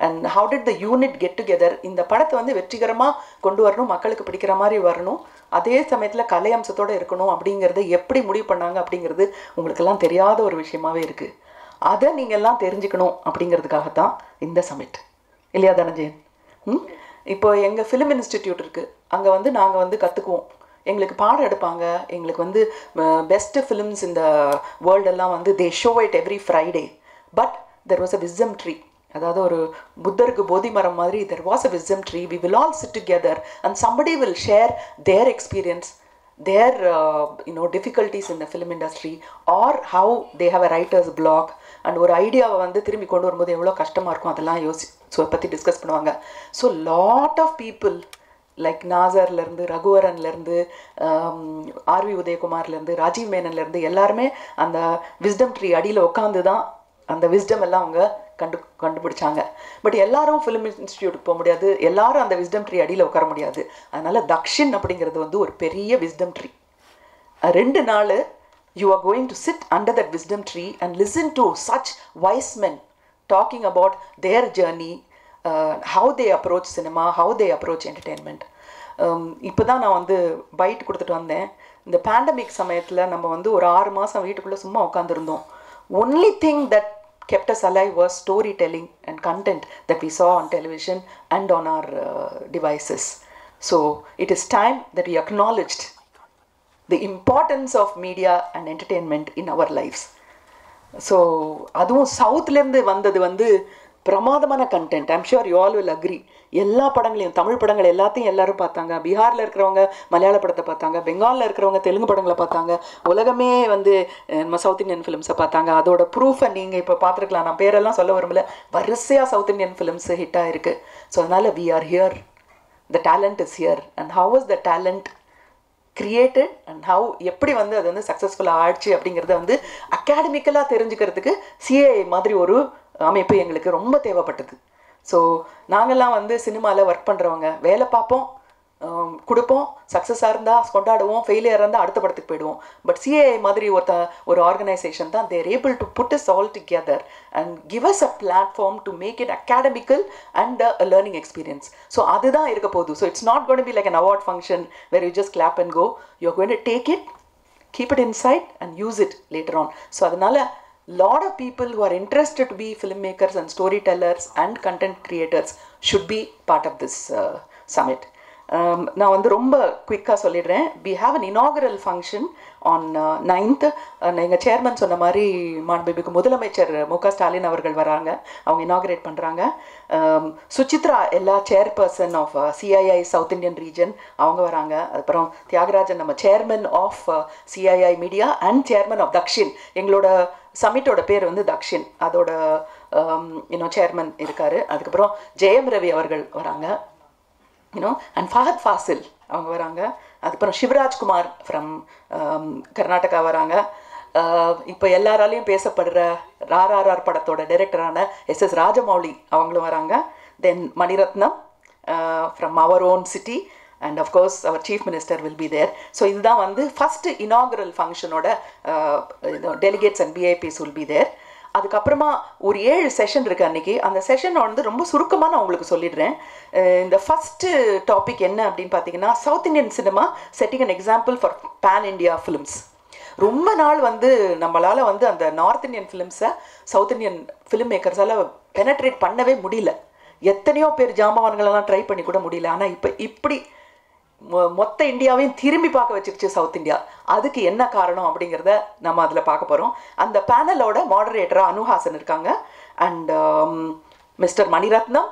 And how did the unit get together? இந்த படத்தை வெற்றிகரமாக கொண்டு வரணும், மக்களுக்கு பிடிக்கிற மாதிரி வரணும், அதே சமயத்தில் கலை அம்சத்தோடு இருக்கணும் அப்படிங்கிறது எப்படி முடிவு பண்ணாங்க அப்படிங்கிறது உங்களுக்கெல்லாம் தெரியாத ஒரு விஷயமாகவே இருக்குது. அதை நீங்கள் எல்லாம் தெரிஞ்சுக்கணும் அப்படிங்கிறதுக்காகத்தான் இந்த சமிட், இல்லையா தனஞ்சயன்? இப்போ எங்கள் ஃபிலிம் இன்ஸ்டிடியூட் இருக்குது, அங்கே நாங்கள் கற்றுக்குவோம். எங்களுக்கு பாடம் எடுப்பாங்க. எங்களுக்கு பெஸ்ட்டு ஃபிலிம்ஸ் இந்த வேர்ல்டெல்லாம் they show it every Friday. But there was a wisdom tree, அதாவது ஒரு புத்தருக்கு போதி மரம் மாதிரி there was a wisdom tree. We will all sit together and somebody will share their experience, their difficulties in the film industry or how they have a writer's block and ஒரு ஐடியாவை திரும்பி கொண்டு வரும்போது எவ்வளோ கஷ்டமாக இருக்கும் அதெல்லாம் பற்றி டிஸ்கஸ் பண்ணுவாங்க. So lot of people like நாசர்லேருந்து, ரகுவரன்லேருந்து, ஆர்வி உதயகுமார்லேருந்து, ராஜீவ் மேனன்லேருந்து எல்லாருமே அந்த விஸ்டம் ட்ரீ அடியில் உட்காந்து தான் அந்த விஸ்டம் எல்லாம் அவங்க கண்டுபிடிச்சாங்க. பட் எல்லாரும் ஃபிலிம் இன்ஸ்டிடியூட்டுக்கு போக முடியாது, எல்லாரும் அந்த விஸ்டம் ட்ரீ அடியில் உட்கார முடியாது. அதனால் தக்ஷின் அப்படிங்கிறது ஒரு பெரிய விஸ்டம் ட்ரீ. 2 நாள் you are going to sit under that wisdom tree and listen to such wise men talking about their journey, how they approach cinema, how they approach entertainment. இப்போ தான் நான் பைட் கொடுத்துட்டு வந்தேன். இந்த பேண்டமிக் சமயத்தில் நம்ம ஒரு 6 மாதம் வீட்டுக்குள்ளே சும்மா உட்காந்துருந்தோம். Only thing that kept us alive was storytelling and content that we saw on television and on our devices. So it is time that we acknowledged the importance of media and entertainment in our lives. So அதுவும் சவுத்லேருந்து வந்தது பிரமாதமான content. I'm sure you all will agree. எல்லா படங்களையும், தமிழ் படங்கள் எல்லாத்தையும் எல்லாரும் பார்த்தாங்க. பீகாரில் இருக்கிறவங்க மலையாள படத்தை பார்த்தாங்க, பெங்காலில் இருக்கிறவங்க தெலுங்கு படங்களை பார்த்தாங்க, உலகமே வந்து நம்ம சவுத் இந்தியன் ஃபிலிம்ஸை பார்த்தாங்க. அதோட ப்ரூஃபை நீங்கள் இப்போ பார்த்துருக்கலாம். நான் பேரெல்லாம் சொல்ல விரும்பல, வரிசையாக சவுத் இந்தியன் ஃபிலிம்ஸ் ஹிட் ஆகிருக்கு. ஸோ அதனால் we are here, the talent is here. And how is the talent created and how எப்படி வந்து அது வந்து சக்ஸஸ்ஃபுல்லாக ஆயிடுச்சு அப்படிங்கிறத வந்து அகாடமிக்கலாக தெரிஞ்சுக்கிறதுக்கு சிஏஐ மாதிரி ஒரு அமைப்பு எங்களுக்கு ரொம்ப தேவைப்பட்டது. ஸோ நாங்கள்லாம் வந்து சினிமாவில் ஒர்க் பண்ணுறவங்க, வேலை பார்ப்போம், கொடுப்போம், சக்ஸஸாக இருந்தால் கொண்டாடுவோம், ஃபெயிலியராக இருந்தால் அடுத்த படத்துக்கு போயிடுவோம். பட் சிஏஐ மாதிரி ஒரு ஆர்கனைசேஷன் தான் there able to put is all together and give us a platform to make it academical and a learning experience. So அதுதான் இருக்க போகுது. So it's not going to be like an award function where you just clap and go. You are going to take it, keep it inside and use it later on. So அதனால lot of people who are interested to be filmmakers and storytellers and content creators should be part of this summit. நான் வந்து ரொம்ப குயிக்காக சொல்லிடுறேன். we have an inaugural function on 9th. எங்கள் chairman சொன்ன மாதிரி மாண்புமிகு முதலமைச்சர் மு.க. ஸ்டாலின் அவர்கள் வராங்க, அவங்க இனாகரேட் பண்ணுறாங்க. Suchitra Ella chairperson of CII south Indian region அவங்க வராங்க. அப்புறம் தியாகராஜன் நம்ம chairman of CII media and chairman of Dakshin, எங்களோட சமிட்டோட பேர் வந்து தக்ஷின், அதோட சேர்மன் இருக்கார். அதுக்கப்புறம் ஜெயம் ரவி அவர்கள் வராங்க, அண்ட் ஃபஹத் ஃபாசில் அவங்க வராங்க. அதுக்கப்புறம் சிவராஜ்குமார் ஃப்ரம் கர்நாடகா வராங்க. இப்போ எல்லாராலையும் பேசப்படுற RRR படத்தோட டைரக்டரான SS ராஜமௌலி அவங்களும் வராங்க. தென் Mani Ratnam from our own city and of course our chief minister will be there. So இதுதான் வந்து first inaugural ஃபங்க்ஷனோட delegates and VIPs will be there. அதுக்கப்புறமா ஒரு 7 செஷன் இருக்குது அன்றைக்கி. அந்த செஷன் வந்து ரொம்ப சுருக்கமாக நான் உங்களுக்கு சொல்லிடுறேன். இந்த ஃபஸ்ட்டு டாபிக் என்ன அப்படின்னு பார்த்தீங்கன்னா, south Indian cinema setting an example for pan India films. ரொம்ப நாள் வந்து நம்மளால் வந்து அந்த நார்த் இந்தியன் ஃபிலிம்ஸை சவுத் இந்தியன் ஃபிலிம் மேக்கர்ஸால் பெனட்ரேட் பண்ணவே முடியல. எத்தனையோ பேர் ஜாம்பவான்களெல்லாம் ட்ரை பண்ணி கூட முடியல. ஆனால் இப்போ இப்படி மொத்த இந்தியாவையும் திரும்பி பார்க்க வச்சிருச்சு சவுத் இந்தியா. அதுக்கு என்ன காரணம் அப்படிங்கிறத நம்ம அதில் பார்க்க போகிறோம். அந்த பேனலோட மாடரேட்டராக அனுஹாசன் இருக்காங்க. அண்ட் மிஸ்டர் மணிரத்னம்,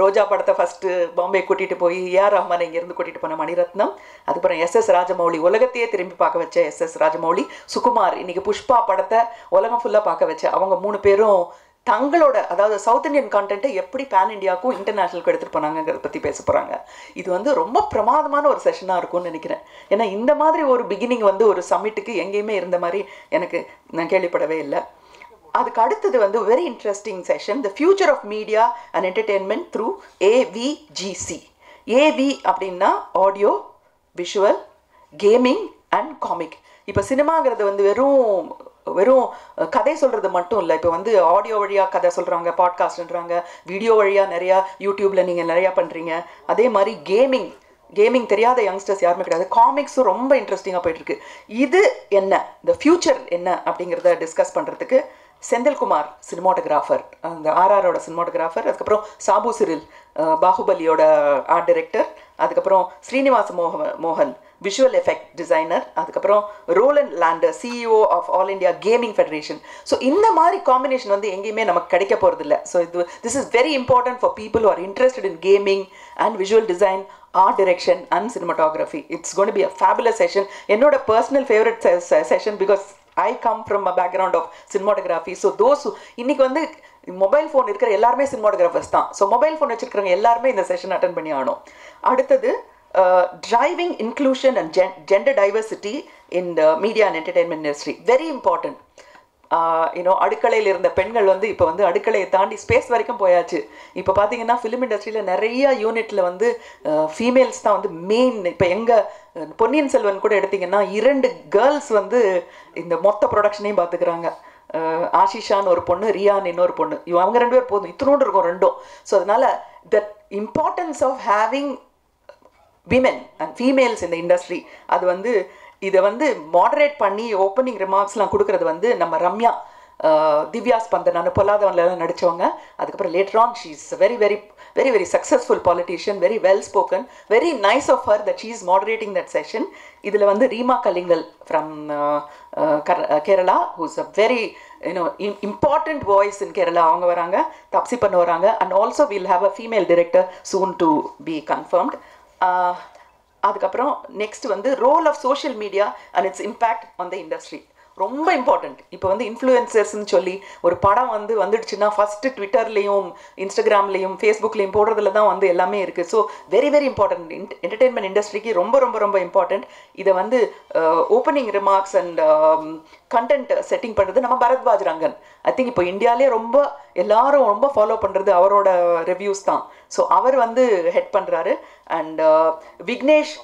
ரோஜா படத்தை ஃபஸ்ட்டு பாம்பே கூட்டிகிட்டு போய் ஏஆர் ரஹ்மானை இங்கேருந்து கூட்டிகிட்டு போன மணிரத்னம். அதுக்கப்புறம் SS ராஜமௌலி, உலகத்தையே திரும்பி பார்க்க வச்ச SS ராஜமௌலி. சுகுமார், இன்றைக்கி புஷ்பா படத்தை உலகம் ஃபுல்லாக பார்க்க வச்ச அவங்க 3 பேரும் தங்களோட, அதாவது சவுத் இந்தியன் கான்டென்ட்டை எப்படி பேன் இண்டியாவுக்கும் இன்டர்நேஷ்னலுக்கும் எடுத்துகிட்டு போனாங்கிறத பற்றி பேச போகிறாங்க. இது வந்து ரொம்ப பிரமாதமான ஒரு செஷனாக இருக்கும்னு நினைக்கிறேன். ஏன்னா இந்த மாதிரி ஒரு பிகினிங் வந்து ஒரு சம்மிட்டுக்கு எங்கேயுமே இருந்த மாதிரி நான் கேள்விப்படவே இல்லை. அதுக்கு அடுத்தது வந்து very interesting session, the future of media and entertainment through AVGC. AV அப்படின்னா audio, visual, gaming and comic. இப்போ சினிமாங்கிறது வந்து வெறும் கதை சொல்கிறது மட்டும் இல்லை. இப்போ வந்து ஆடியோ வழியாக கதை சொல்கிறாங்க, பாட்காஸ்ட்ன்றாங்க, வீடியோ வழியாக நிறையா யூடியூப்பில் நீங்கள் நிறையா பண்ணுறீங்க. அதே மாதிரி கேமிங் தெரியாத யங்ஸ்டர்ஸ் யாருமே கிடையாது. காமிக்ஸும் ரொம்ப இன்ட்ரெஸ்டிங்காக போயிட்டுருக்கு. இது என்ன, இந்த ஃப்யூச்சர் என்ன அப்படிங்கிறத டிஸ்கஸ் பண்ணுறதுக்கு செந்தில்குமார் சினிமாட்டோகிராஃபர், அந்த RRரோட சினிமாட்டோகிராஃபர், அதுக்கப்புறம் சாபு சிரில் பாகுபலியோட ஆர்ட் டைரக்டர், அதுக்கப்புறம் ஸ்ரீனிவாச மோகன் விஷுவல் எஃபெக்ட் டிசைனர், அதுக்கப்புறம் Roland Lander CEO of all India gaming federation. So இந்த மாதிரி காம்பினேஷன் வந்து எங்கேயுமே நமக்கு கிடைக்க போகிறதில்ல. So this is very important for people who are interested in gaming and visual design, art direction and cinematography. It's going to be a fabulous session. என்னோட personal favorite session because I come from a background of cinematography. So those இன்னைக்கு வந்து mobile phone இருக்கிற எல்லாருமே cinematographers தான். So mobile phone வச்சுருக்கிறவங்க எல்லாருமே இந்த session attend பண்ணி ஆகணும். அடுத்தது driving inclusion and gender diversity in the media and entertainment industry. Very important. அடுக்கலையில் இருந்த பெண்கள் வந்து இப்போ வந்து அடுக்கலையை தாண்டி ஸ்பேஸ் வரைக்கும் போயாச்சு. இப்போ பார்த்தீங்கன்னா ஃபிலிம் இண்டஸ்ட்ரியில் நிறைய யூனிட்டில் வந்து ஃபீமேல்ஸ் தான் வந்து மெயின். இப்போ எங்கள் பொன்னியின் செல்வன் கூட எடுத்திங்கன்னா 2 கேர்ள்ஸ் வந்து இந்த மொத்த ப்ரொடக்ஷனையும் பார்த்துக்கிறாங்க. ஆஷிஷான்னு ஒரு பொண்ணு, ரியான் இன்னொரு பொண்ணு. அவங்க 2 பேர் போதும், இத்தனோடு இருக்கும் 2ம். ஸோ அதனால் the importance of having women and females இந்த இண்டஸ்ட்ரி, அது வந்து இதை வந்து மாடரேட் பண்ணி ஓப்பனிங் ரிமார்க்ஸ்லாம் கொடுக்குறது வந்து நம்ம ரம்யா, திவ்யா ஸ்பந்தனான்னு பொல்லாதவன்லாம் நடித்தவங்க. அதுக்கப்புறம் later on she is very very very very successful politician, very well spoken, very nice of her that she is moderating that session. இதில் வந்து Reema Kallingal from Kerala, who's a very important voice in Kerala. அவங்க வராங்க, தப்சி பண்ண வராங்க, and also we'll have a female director soon to be confirmed. அதுக்கப்புறம் next வந்து role of social media and its impact on the industry ரொம்ப important. இப்போ வந்து இன்ஃப்ளூயன்சர்ஸ்ன்னு சொல்லி ஒரு படம் வந்துடுச்சுன்னா ஃபஸ்ட்டு ட்விட்டர்லேயும் இன்ஸ்டாகிராம்லேயும் ஃபேஸ்புக்லேயும் போடுறதுல தான் வந்து எல்லாமே இருக்குது. So very very important. Entertainment இண்டஸ்ட்ரிக்கு ரொம்ப ரொம்ப ரொம்ப இம்பார்ட்டண்ட். இதை வந்து opening remarks and content setting பண்ணுறது நம்ம பரத்வாஜ் ரங்கன். ஐ திங்க் இப்போ இந்தியாவிலே எல்லாரும் ரொம்ப ஃபாலோ பண்ணுறது அவரோட ரிவ்யூஸ் தான். ஸோ அவர் வந்து ஹெட் பண்ணுறாரு. And Vignesh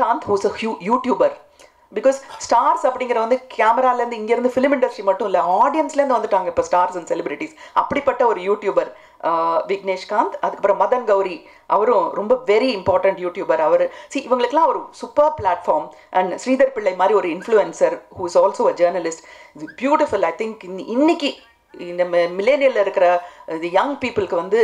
Kant whose a YouTuber. Because stars அப்படிங்கிற வந்து கேமராலேருந்து இங்கேருந்து ஃபிலிம் இண்டஸ்ட்ரி மட்டும் இல்லை, ஆடியன்ஸ்லேருந்து வந்துட்டாங்க இப்போ ஸ்டார்ஸ் அண்ட் செலிபிரிட்டிஸ். அப்படிப்பட்ட ஒரு யூடியூபர் விக்னேஷ்காந்த். அதுக்கப்புறம் மதன் கௌரி, அவரும் ரொம்ப வெரி இம்பார்ட்டன்ட் யூடியூபர். அவர் இவங்களுக்குலாம் ஒரு சூப்பர் பிளாட்ஃபார்ம். அண்ட் ஸ்ரீதர் பிள்ளை மாதிரி ஒரு influencer who is also a journalist. Beautiful. I think இன்னைக்கு இந்த மில்லேனியலில் இருக்கிற யங் பீப்புளுக்கு வந்து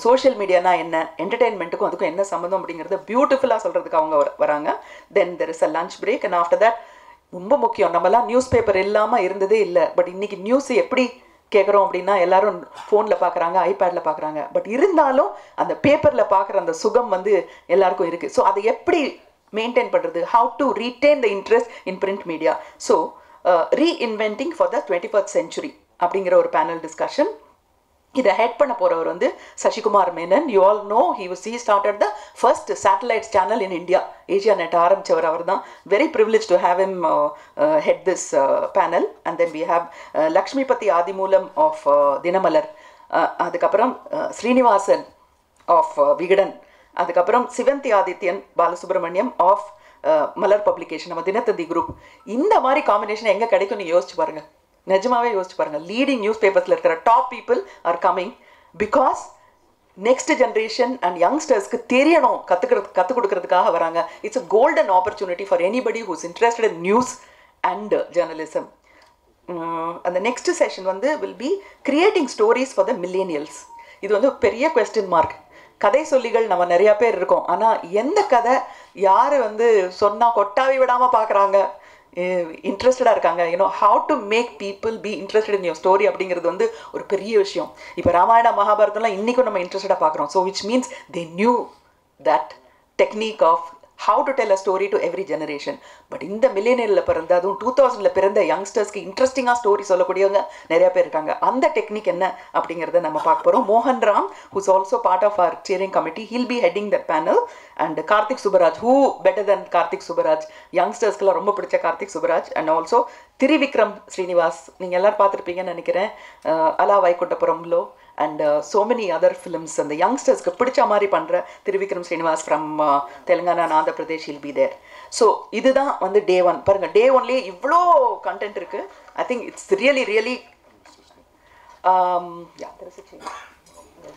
சோஷியல் மீடியானா என்ன, என்டர்டெயின்மெண்ட்டுக்கும் அதுக்கும் என்ன சம்மந்தம் அப்படிங்கிறத பியூட்டிஃபுல்லாக சொல்கிறதுக்கு அவங்க வராங்க. Then there is a lunch break. And after that ரொம்ப முக்கியம், நம்மலாம் நியூஸ் பேப்பர் இல்லாமல் இருந்ததே இல்லை. பட் இன்றைக்கி நியூஸ் எப்படி கேட்குறோம் அப்படின்னா எல்லாரும் ஃபோனில் பார்க்குறாங்க, ஐபேடில் பார்க்குறாங்க. பட் இருந்தாலும் அந்த பேப்பரில் பார்க்குற அந்த சுகம் வந்து எல்லாருக்கும் இருக்குது. ஸோ அதை எப்படி மெயின்டைன் பண்ணுறது, how to retain the interest in print media. So reinventing for the 21st century அப்படிங்கிற ஒரு பேனல் டிஸ்கஷன். இதை ஹெட் பண்ண போகிறவர் வந்து Sasikumar Menon. You all know he started the first satellite channel in India. Asianet ஆரம்பித்தவர் அவர் தான். Very privilege to have him head this panel. And then we have Lakshmipathy Adimoolam of Dinamalar. அதுக்கப்புறம் ஸ்ரீனிவாசன் ஆஃப் விகடன். அதுக்கப்புறம் சிவந்தி ஆதித்யன் பாலசுப்ரமணியம் ஆஃப் மலர் பப்ளிகேஷன், நம்ம தினத்தந்தி குரூப். இந்த மாதிரி காம்பினேஷன் எங்கே கிடைக்கும் நீ யோசிச்சு பாருங்கள், நிஜமாவே யோசிச்சு பாருங்கள். லீடிங் நியூஸ் பேப்பர்ஸில் இருக்கிற top people are coming because next generation and யங்ஸ்டர்ஸ்க்கு தெரியணும், கற்றுக் கொடுக்கறதுக்காக வராங்க. It's a golden opportunity for anybody who's interested in news and journalism. அந்த நெக்ஸ்ட் செஷன் வந்து will be creating stories for the millennials. இது வந்து பெரிய கொஸ்டின் மார்க். கதை சொல்லிகள் நம்ம நிறையா பேர் இருக்கோம், ஆனால் எந்த கதை யார் வந்து சொன்னால் கொட்டாவி விடாமல் பார்க்குறாங்க, இன்ட்ரெஸ்டடாக இருக்காங்க, how to make people be interested in your story அப்படிங்கிறது வந்து ஒரு பெரிய விஷயம். இப்போ ராமாயண மகாபாரதம்லாம் இன்றைக்கும் நம்ம இன்ட்ரெஸ்டடாக பார்க்குறோம். So which means they knew that technique of how to tell a story to every generation. But இந்த மில்லேனியலில் பிறந்த, அதுவும் 2000 பிறந்த யங்ஸ்டர்ஸ்க்கு இன்ட்ரெஸ்டிங்காக ஸ்டோரி சொல்லக்கூடியவங்க நிறையா பேர் இருக்காங்க. அந்த டெக்னிக் என்ன அப்படிங்கிறத நம்ம பார்க்க போகிறோம். மோகன் Ram, who's also part of our steering committee, he'll be heading that panel. And Karthik Subbaraj, who better than Karthik Subbaraj, யங்ஸ்டர்ஸ்க்குலாம் ரொம்ப பிடிச்ச கார்த்திக் சுப்பராஜ். அண்ட் ஆல்சோ திரிவிக்ரம் ஸ்ரீனிவாஸ், நீங்கள் எல்லோரும் பார்த்துருப்பீங்கன்னு நினைக்கிறேன், அலா வைகுண்டபுரம்லோ and so many other films. And the youngsters ku pidicha mari pandra Thiruvikram Srinivas from Telangana and Andhra Pradesh will be there. So idu da vandu day 1 parunga. Day 1 la ivlo content irukku. I think it's really yeah, there is a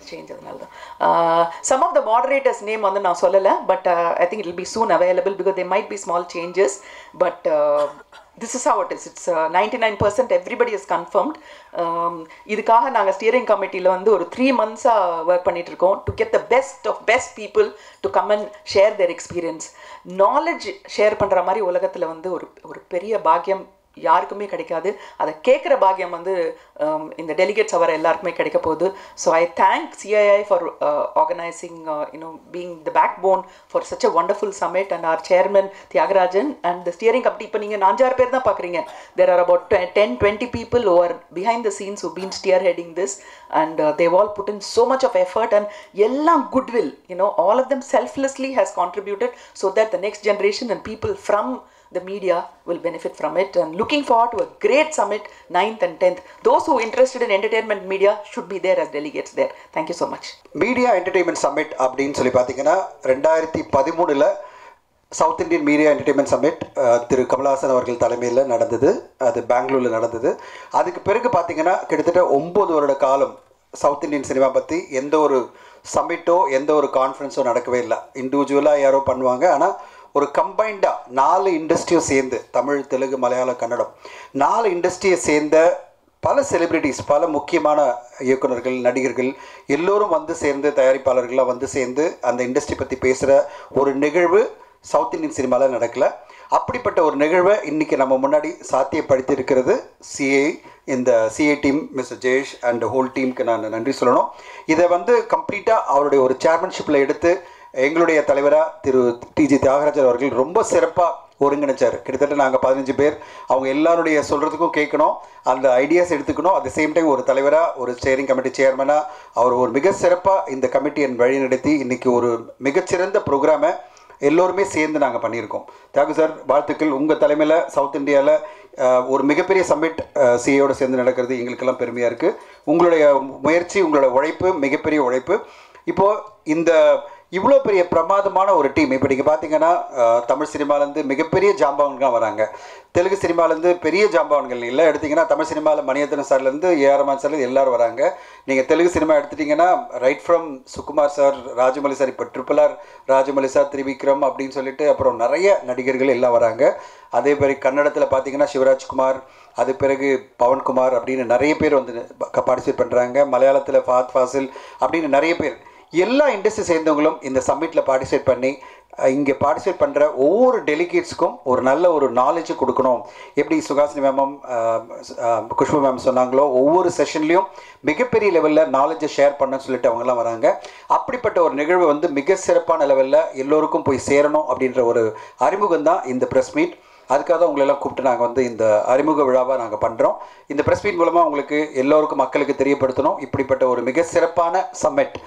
change adunalda. Some of the moderators name vandu na sollala, but I think it will be soon available because there might be small changes, but this is how it is. It's 99% everybody is confirmed. இதுக்காக நாங்கள் steering கமிட்டியில் வந்து ஒரு 3 months-ஆக work பண்ணிட்டு இருக்கோம் to get the best of best people to come and share their experience. Knowledge share பண்ணுற மாதிரி உலகத்தில் வந்து ஒரு பெரிய பாக்கியம் யாருக்குமே கிடைக்காது. அதை கேட்குற பாக்கியம் வந்து இந்த டெலிகேட்ஸ் வர எல்லாருக்குமே கிடைக்க போகுது. So I thank CII for organising being the backbone for such a wonderful summit and our chairman Thiagarajan and the steering committee. இப்போ நீங்கள் 4-6 பேர் தான் பார்க்குறீங்க. There are about 10-20 people who are behind the scenes who've been spearheading this, and they've all put in so much of effort and எல்லாம் goodwill, all of them selflessly has contributed so that the next generation and people from the media will benefit from it. And looking forward to a great summit 9th and 10th. Those who are interested in entertainment media should be there as delegates there. Thank you so much. Media Entertainment Summit அப்படின்னு சொல்லி பார்த்தீங்கன்னா 2013 south Indian media entertainment submit திரு கமலஹாசன் அவர்கள் தலைமையில் நடந்தது. அது பெங்களூரில் நடந்தது. அதுக்கு பிறகு பார்த்தீங்கன்னா கிட்டத்தட்ட 9 வருட காலம் சவுத் இந்தியன் சினிமா பற்றி எந்த ஒரு சம்மிட்டோ எந்த ஒரு கான்ஃபரன்ஸோ நடக்கவே இல்லை. இண்டிவிஜுவலாக யாரோ பண்ணுவாங்க, ஆனால் ஒரு கம்பைண்டாக 4 இண்டஸ்ட்ரியும் சேர்ந்து, தமிழ், தெலுங்கு, மலையாளம், கன்னடம், 4 இண்டஸ்ட்ரியை சேர்ந்த பல செலிப்ரிட்டிஸ், பல முக்கியமான இயக்குநர்கள், நடிகர்கள் எல்லோரும் வந்து சேர்ந்து, தயாரிப்பாளர்களாக வந்து சேர்ந்து அந்த இண்டஸ்ட்ரி பற்றி பேசுகிற ஒரு நிகழ்வு சவுத் இந்தியன் சினிமாவில் நடக்கலை. அப்படிப்பட்ட ஒரு நிகழ்வை இன்றைக்கி நம்ம முன்னாடி சாத்தியப்படுத்தி இருக்கிறது சிஏ. இந்த CA team, mister Jayesh and whole டீமுக்கு நான் நன்றி சொல்லணும். இதை வந்து கம்ப்ளீட்டாக அவருடைய ஒரு சேர்மன்ஷிப்பில் எடுத்து எங்களுடைய தலைவராக திரு டிஜி தியாகராஜன் அவர்கள் ரொம்ப சிறப்பாக ஒருங்கிணைச்சார். கிட்டத்தட்ட நாங்கள் 15 பேர். அவங்க எல்லாருடைய சொல்கிறதுக்கும் கேட்கணும், அந்த ஐடியாஸ் எடுத்துக்கணும். அட் த சேம் டைம் ஒரு தலைவராக, ஒரு ஸ்டேரிங் கமிட்டி சேர்மனாக அவர் ஒரு மிக சிறப்பாக இந்த கமிட்டியை வழிநடத்தி இன்றைக்கி ஒரு மிகச்சிறந்த ப்ரோக்ராமை எல்லோருமே சேர்ந்து நாங்கள் பண்ணியிருக்கோம். தியாகு சார், வாழ்த்துக்கள். உங்கள் தலைமையில் சவுத் இந்தியாவில் ஒரு மிகப்பெரிய சம்மிட் சிஏயோடு சேர்ந்து நடக்கிறது எங்களுக்கெல்லாம் பெருமையாக இருக்குது. உங்களுடைய முயற்சி, உங்களோட உழைப்பு மிகப்பெரிய உழைப்பு. இப்போது இந்த இவ்வளோ பெரிய பிரமாதமான ஒரு டீம், இப்போ நீங்கள் பார்த்தீங்கன்னா தமிழ் சினிமாலேருந்து மிகப்பெரிய ஜாம்பவான்கள்லாம் வராங்க, தெலுங்கு சினிமாலேருந்து பெரிய ஜாம்பவான்கள் எல்லாம் எடுத்திங்கன்னா, தமிழ் சினிமாவில் மணிரத்னம் சார்லேருந்து ஏஆர் ரஹ்மான் சார்லேருந்து எல்லோரும் வராங்க. நீங்கள் தெலுங்கு சினிமா எடுத்துட்டிங்கன்னா right from Sukumar sir, Rajamouli sir, இப்போ RRR ராஜமௌலி சார், திரிவிக்ரம் அப்படின்னு சொல்லிட்டு அப்புறம் நிறைய நடிகர்கள் எல்லாம் வராங்க. அதே மாதிரி கன்னடத்தில் பார்த்தீங்கன்னா சிவராஜ்குமார், அது பிறகு பவன்குமார் அப்படின்னு நிறைய பேர் வந்து பார்ட்டிசிபேட் பண்ணுறாங்க. மலையாளத்தில் ஃபாத் ஃபாசில் அப்படின்னு நிறைய பேர், எல்லா இண்டஸ்ட்ரி சேர்ந்தவங்களும் இந்த சம்மிட்டில் பார்ட்டிசிபேட் பண்ணி இங்கே பார்ட்டிசிபேட் பண்ணுற ஒவ்வொரு டெலிகேட்ஸ்க்கும் ஒரு நல்ல ஒரு நாலேஜை கொடுக்கணும். எப்படி சுகாசினி மேமும் குஷ்பு மேம் சொன்னாங்களோ, ஒவ்வொரு செஷன்லேயும் மிகப்பெரிய லெவலில் நாலேஜை ஷேர் பண்ணணும்னு சொல்லிட்டு அவங்கெல்லாம் வராங்க. அப்படிப்பட்ட ஒரு நிகழ்வு வந்து மிக சிறப்பான லெவலில் எல்லோருக்கும் போய் சேரணும் அப்படின்ற ஒரு அறிமுகம் தான் இந்த ப்ரெஸ் மீட். அதுக்காக தான் உங்களெல்லாம் கூப்பிட்டு நாங்கள் வந்து இந்த அறிமுக விழாவாக நாங்கள் பண்ணுறோம். இந்த ப்ரெஸ் மீட் மூலமாக உங்களுக்கு எல்லோருக்கும் மக்களுக்கு தெரியப்படுத்தணும். இப்படிப்பட்ட ஒரு மிக சிறப்பான summit,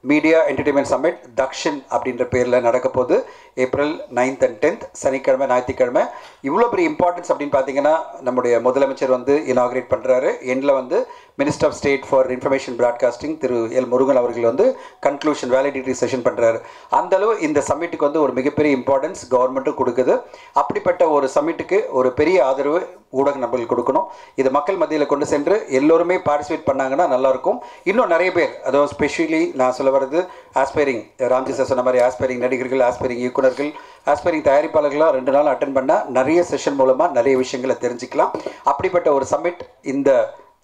media entertainment summit Dakshin அப்படின்ற பேரில் நடக்க போகுது. ஏப்ரல் 9th and 10th சனிக்கிழமை, ஞாயிற்றுக்கிழமை. இவ்வளோ பெரிய இம்பார்ட்டன்ஸ் அப்படின்னு பார்த்தீங்கன்னா, நம்முடைய முதலமைச்சர் வந்து இனாகிரேட் பண்ணுறாரு. எண்டில் வந்து minister of state for information broadcasting Thiru L Murugan அவர்கள் வந்து கன்க்ளூஷன் வேலிடிட்டி செஷன் பண்ணுறாரு. அந்தளவு இந்த சம்மிட்டுக்கு வந்து ஒரு மிகப்பெரிய இம்பார்ட்டன்ஸ் கவர்மெண்ட்டும் கொடுக்குது. அப்படிப்பட்ட ஒரு சம்மிட்டுக்கு ஒரு பெரிய ஆதரவு ஊடக நபர்கள் கொடுக்கணும். இது மக்கள் மத்தியில் கொண்டு சென்று எல்லோருமே பார்ட்டிசிபேட் பண்ணாங்கன்னா நல்லாயிருக்கும். இன்னும் நிறைய பேர், அதாவது ஸ்பெஷலி நான் சொல்ல வர்றது ஆஸ்பைரிங், ராம்ஜி சார் சொன்ன மாதிரி ஆஸ்பைரிங் நடிகர்கள், ஆஸ்பைரிங் இயக்குநர்கள், ஆஸ்பைரிங் தயாரிப்பாளர்களாக 2 நாள் அட்டன் பண்ணால் நிறைய செஷன் மூலமாக நிறைய விஷயங்களை தெரிஞ்சுக்கலாம். அப்படிப்பட்ட ஒரு சம்மிட் இந்த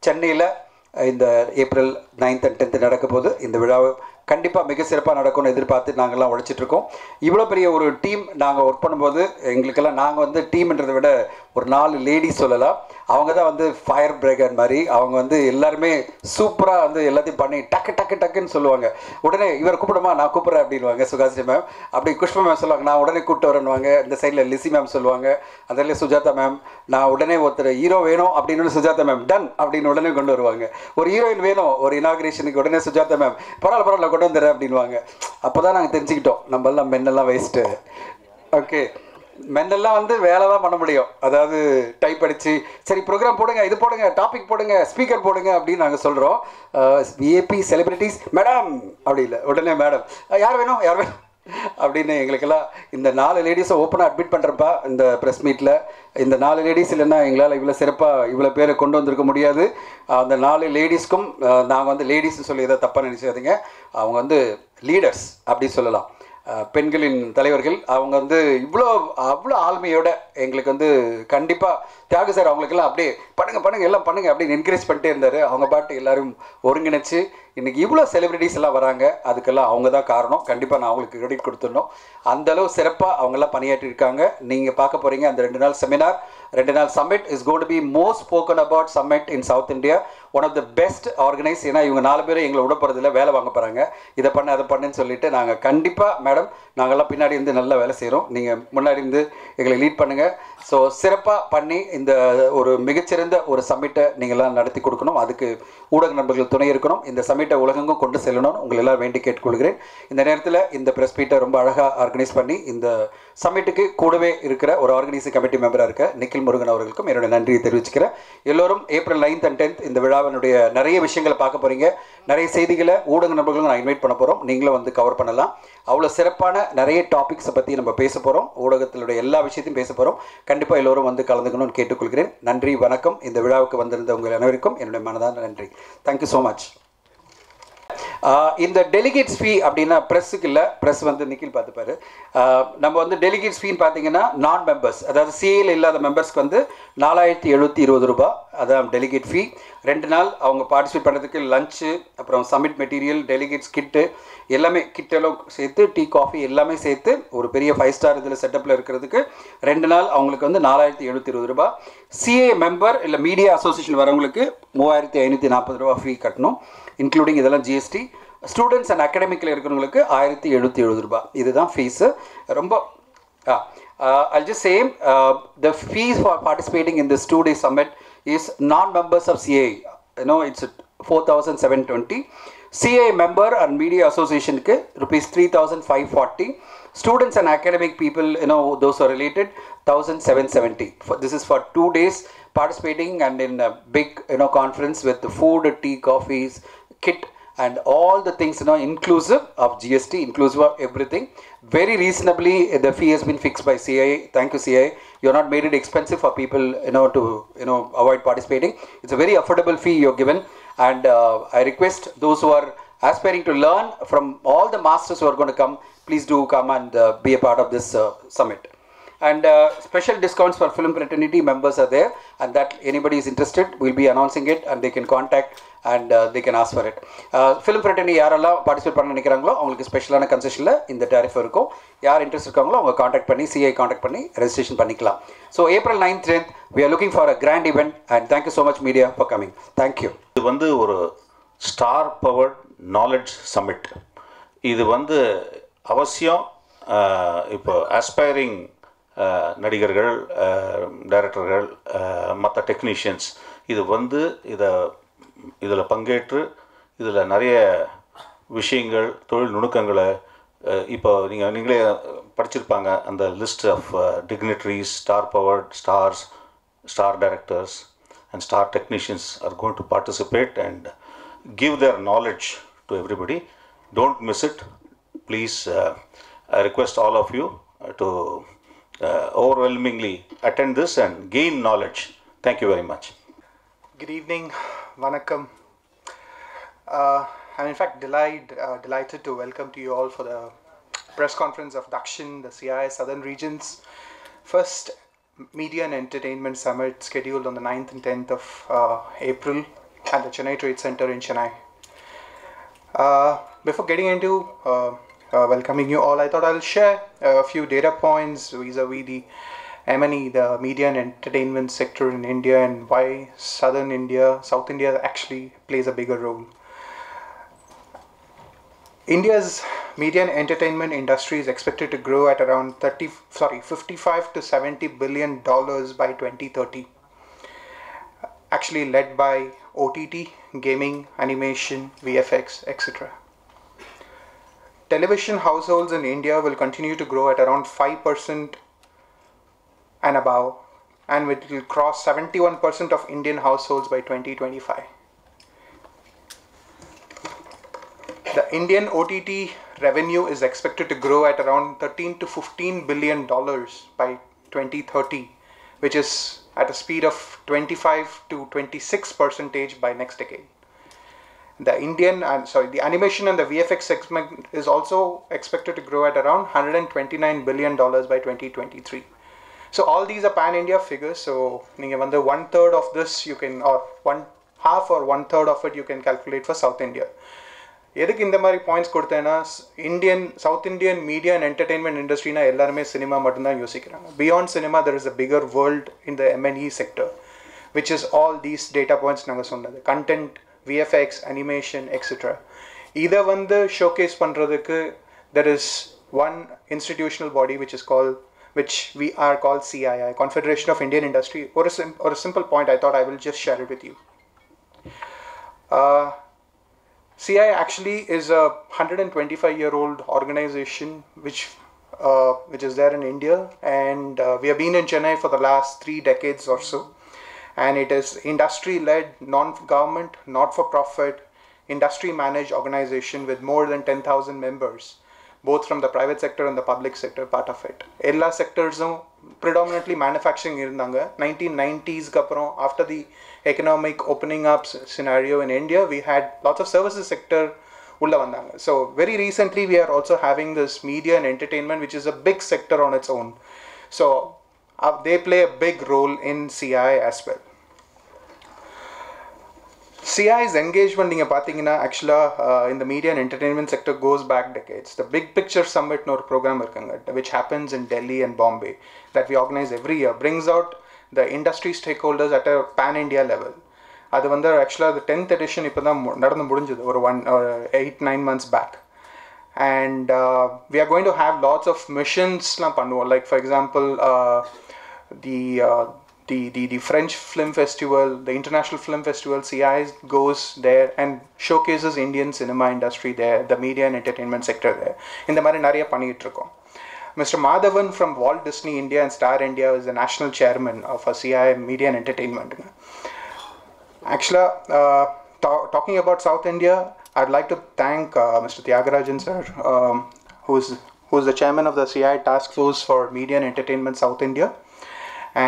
சென்னையில் இந்த ஏப்ரல் 9th and 10th நடக்க போது. இந்த விழாவை கண்டிப்பாக மிக சிறப்பாக நடக்கும்னு எதிர்பார்த்து நாங்கள்லாம் உழைச்சிட்ருக்கோம். இவ்வளோ பெரிய ஒரு டீம் நாங்கள் ஒர்க் பண்ணும்போது எங்களுக்கெல்லாம், நாங்கள் வந்து டீம்ன்றதை விட ஒரு 4 லேடிஸ் சொல்லலாம். அவங்க தான் வந்து ஃபயர் பிரேக்கர் மாதிரி. அவங்க வந்து எல்லாருமே சூப்பராக வந்து எல்லாத்தையும் பண்ணி டக்குன்னு சொல்லுவாங்க. உடனே இவர் கூப்பிடுமா, நான் கூப்பிட்றேன் அப்படின்வாங்க சுகாசினி மேம். அப்படி குஷ்பு மேம் சொல்லுவாங்க, நான் உடனே கூப்பிட்டு வரேன்னுவாங்க. இந்த சைடில் லிசி மேம் சொல்லுவாங்க. அதில் சுஜாதா மேம், நான் உடனே ஒருத்தர் ஹீரோ வேணும் அப்படின்னு சுஜாதா மேம் டன் அப்படின்னு உடனே கொண்டு வருவாங்க. ஒரு ஹீரோயின் வேணும் ஒரு இனாகிரேஷனுக்கு, உடனே சுஜாதா மேம் பரவாயில்ல கொண்டு வந்துடுறேன் அப்படின்வாங்க. அப்போ தான் நாங்கள் தெரிஞ்சுக்கிட்டோம் நம்மளாம் மென்னெல்லாம் வேஸ்ட்டு. ஓகே, மென்னெல்லாம் வந்து வேலை தான் பண்ண முடியும். அதாவது டைப் அடித்து சரி ப்ரோக்ராம் போடுங்க, இது போடுங்க, டாபிக் போடுங்க, ஸ்பீக்கர் போடுங்க அப்படின்னு நாங்கள் சொல்கிறோம். விஏபி செலிபிரிட்டிஸ் மேடம் அப்படி இல்லை, உடனே மேடம் யார் வேணும் அப்படின்னு எங்களுக்கெல்லாம் இந்த 4 லேடிஸை ஓப்பனாக அட்மிட் பண்ணுறப்பா இந்த ப்ரெஸ் மீட்டில். இந்த 4 லேடிஸ் இல்லைன்னா எங்களால் இவ்வளோ சிறப்பாக இவ்வளோ பேரை கொண்டு வந்திருக்க முடியாது. அந்த 4 லேடிஸ்க்கும் நாங்கள் வந்து லேடிஸ்ன்னு சொல்லி எதாவது தப்பாக நினச்சாதீங்க. அவங்க வந்து லீடர்ஸ் அப்படி சொல்லலாம், பெண்களின் தலைவர்கள். அவங்க வந்து அவ்வளோ ஆளுமையோட எங்களுக்கு வந்து கண்டிப்பாக தியாகு சார் அவங்களுக்கெல்லாம் அப்படியே பண்ணுங்க எல்லாம் பண்ணுங்க அப்படின்னு என்கரேஜ் பண்ணிட்டே இருந்தார். அவங்க பாட்டு எல்லோரும் ஒருங்கிணைச்சு இன்றைக்கி இவ்வளோ செலிபிரிட்டிஸ் எல்லாம் வராங்க. அதுக்கெல்லாம் அவங்க தான் காரணம். கண்டிப்பாக நான் அவங்களுக்கு கிரெடிட் கொடுத்துடணும். அந்தளவு சிறப்பாக அவங்கெல்லாம் பணியாற்றிருக்காங்க. நீங்கள் பார்க்க போகிறீங்க அந்த 2 நாள் செமினார், 2 நாள் summit is going to be most spoken about summit in south India. One of the best organise. ஏன்னா இவங்க 4 பேரும் எங்களை விட போகிறதில்ல, வேலை வாங்க போகிறாங்க. இதை பண்ண அதை பண்ணுன்னு சொல்லிட்டு நாங்கள் கண்டிப்பாக மேடம் நாங்கள்லாம் பின்னாடி இருந்து நல்லா வேலை செய்கிறோம். நீங்கள் முன்னாடி இருந்து எங்களை லீட் பண்ணுங்கள். ஸோ சிறப்பாக பண்ணி இந்த ஒரு மிகச்சிறந்த ஒரு சம்மிட்டை நீங்கள்லாம் நடத்தி கொடுக்கணும். அதுக்கு ஊடக நண்பர்கள் துணை இருக்கணும். இந்த சம்மிட்டை உலகெங்கும் கொண்டு செல்லணும்னு உங்களை எல்லாம் வேண்டி கேட்டுக்கொள்கிறேன். இந்த நேரத்தில் இந்த ப்ரெஸ் மீட்டை ரொம்ப அழகாக ஆர்கனைஸ் பண்ணி இந்த சம்மிட்டுக்கு கூடவே இருக்கிற ஒரு ஆர்கனைசிங் கமிட்டி மெம்பராக இருக்க நிக்கில் முருகன் அவர்களுக்கும் என்னுடைய நன்றியை தெரிவிச்சுக்கிறேன். எல்லோரும் ஏப்ரல் 9th and 10th இந்த விழாவினுடைய நிறைய விஷயங்களை பார்க்க போகிறீங்க. நிறைய செய்திகளை ஊடக நண்பர்களும் நான் இன்வைட் பண்ண போகிறோம். நீங்களும் வந்து கவர் பண்ணலாம். அவ்வளோ சிறப்பான நிறைய டாபிக்ஸை பற்றி நம்ம பேச போகிறோம். ஊடகத்தினுடைய எல்லா விஷயத்தையும் பேச போகிறோம். கண்டிப்பாக எல்லோரும் வந்து கலந்துக்கணும்னு கேட்டுக்கொள்கிறேன். நன்றி, வணக்கம். இந்த விழாவுக்கு வந்திருந்த உங்கள் அனைவருக்கும் என்னுடைய மனதான நன்றி. Thank you so much. இந்த டெலிகேட்ஸ் ஃபீ அப்படின்னா ப்ரெஸ்ஸுக்கு இல்லை, ப்ரெஸ் வந்து நிக்கில் பார்த்துப்பாரு. நம்ம வந்து டெலிகேட்ஸ் ஃபீன்னு பார்த்தீங்கன்னா நான் மெம்பர்ஸ், அதாவது சிஏல இல்லாத மெம்பர்ஸ்க்கு வந்து 4720 ரூபாய், அதான் டெலிகேட் ஃபீ. 2 நாள் அவங்க பார்ட்டிசிபேட் பண்ணுறதுக்கு லஞ்சு, அப்புறம் சப்மிட் மெட்டீரியல், டெலிகேட்ஸ் கிட்டு எல்லாமே, கிட்டெல்லாம் சேர்த்து டீ காஃபி எல்லாமே சேர்த்து ஒரு பெரிய 5 ஸ்டார் இதில் செட்டப்பில் இருக்கிறதுக்கு 2 நாள் அவங்களுக்கு வந்து 4720 ரூபாய். சிஏ மெம்பர் இல்லை மீடியா அசோசியேஷன் வரவங்களுக்கு 3540 ரூபா ஃபீ கட்டணும், இன்க்ளூடிங் இதெல்லாம் ஜிஎஸ்டி. ஸ்டூடெண்ட்ஸ் அண்ட் அகாடமிக்கில் இருக்கிறவங்களுக்கு 1770 ரூபாய். இதுதான் ஃபீஸு. ரொம்ப I'll just say the fees for participating in this 2-day summit is non-members of CA. You know, it's 4,720. CA member and media association ke rupees 3,540. Students and academic people, you know, those are related, 1,770. This is for 2 days participating and in a big, you know, conference with the food, tea, coffees, kit, and all the things, you know, inclusive of GST, inclusive of everything. Very reasonably, the fee has been fixed by CII. Thank you, CII. You have not made it expensive for people, you know, to, you know, avoid participating. It's a very affordable fee you're given, and I request those who are aspiring to learn from all the masters who are going to come, please do come and be a part of this summit. And special discounts for film fraternity members are there, and that anybody is interested, we'll be announcing it, and they can contact and they can ask for it. Film fraternity யாரெல்லாம் participate பண்ண நினைக்கிறாங்களோ அவங்களுக்கு ஸ்பெஷலான கன்செஷனில் இந்த tariff இருக்கும். யார் interest இருக்காங்களோ அவங்க காண்டாக்ட் பண்ணி சிஐ காண்டாக்ட் பண்ணி ரெஜிஸ்ட்ரேஷன் பண்ணிக்கலாம். So April 9th 10th we are looking for a grand event, and thank you so much media for coming. Thank you. இது வந்து ஒரு ஸ்டார் பவர்ட் நாலேஜ் சம்மிட். இது வந்து அவசியம். இப்போ ஆஸ்பைரிங் நடிகர்கள், டைரக்டர்கள், மற்ற டெக்னீஷியன்ஸ் இது வந்து இதில் பங்கேற்று இதில் நிறைய விஷயங்கள், தொழில் நுணுக்கங்களை இப்போ நீங்களே படிச்சிருப்பாங்க. அந்த list of dignitaries, star powered stars, star directors and star technicians are going to participate and give their knowledge to everybody. Don't miss it. Please, I request all of you to overwhelmingly attend this and gain knowledge. Thank you very much. Good evening, Vanakkam. I'm in fact delighted to welcome to you all for the press conference of Dakshin, the CII Southern Region's first Media and Entertainment Summit scheduled on the 9th and 10th of April at the Chennai Trade Center in Chennai. Before getting into welcoming you all, I thought I'll share a few data points vis-a-vis the M&E, the media and entertainment sector in India, and why South India actually plays a bigger role. India's media and entertainment industry is expected to grow at around 55 to 70 billion dollars by 2030. Actually led by OTT, gaming, animation, VFX, etc. Television households in India will continue to grow at around 5% and above, and it will cross 71% of Indian households by 2025. The Indian OTT revenue is expected to grow at around 13 to 15 billion dollars by 2030, which is at a speed of 25 to 26% by next decade. The animation and the VFX segment is also expected to grow at around $129 billion by 2023. So all these are pan-India figures. So the 1/3 of this you can, or 1/2 of it you can calculate for South India. எதுக்கு இந்த மாதிரி points கொடுத்தேன்னா, south Indian media and entertainment இண்டஸ்ட்ரினா எல்லாருமே cinema மட்டும்தான் யோசிக்கிறாங்க. Beyond cinema there is a bigger world in the M&E sector, which is all these data points நாங்கள் சொன்னது, கண்டென்ட், VFX, அனிமேஷன், எக்ஸெட்ரா. இதை வந்து ஷோகேஸ் பண்ணுறதுக்கு there is one institutional body which we are called CII, Confederation of Indian Industry. Or a simple point, I thought I will just share it with you. CII actually is a 125-year-old organization which is there in India, and we have been in Chennai for the last 3 decades or so, and it is industry-led, non-government, not-for-profit, industry-managed organization with more than 10,000 members, both from the private sector and the public sector part of it. Ella sectors predominantly manufacturing irundanga. 1990s kapram, after the economic opening up scenario in India, we had lots of services sector ulla vandanga. So very recently we are also having this media and entertainment, which is a big sector on its own. So they play a big role in CI as well. CI's engagement நீங்க பாத்தீங்கன்னா actually in the media and entertainment sector goes back decades. The Big Picture Summit no program irukanga, which happens in Delhi and Bombay, that we organize every year, brings out the industry stakeholders at a pan India level. அது வந்து actually the 10th edition இப்பதான் நடந்து முடிஞ்சது ஒரு 8-9 months back. And we are going to have lots of missions லாம் பண்ணுவோம். Like for example the French Film Festival, the International Film Festival, CI goes there and showcases Indian cinema industry there, the media and entertainment sector there. இந்த மாதிரி நிறைய பண்ணிட்டு இருக்கோம். Mr. Madhavan from Walt Disney India and Star India is the national chairman of CI Media and Entertainment. Actually, talking about South India, I'd like to thank Mr. Tyagarajan sir, who's the chairman of the CI Task Force for Media and Entertainment South India,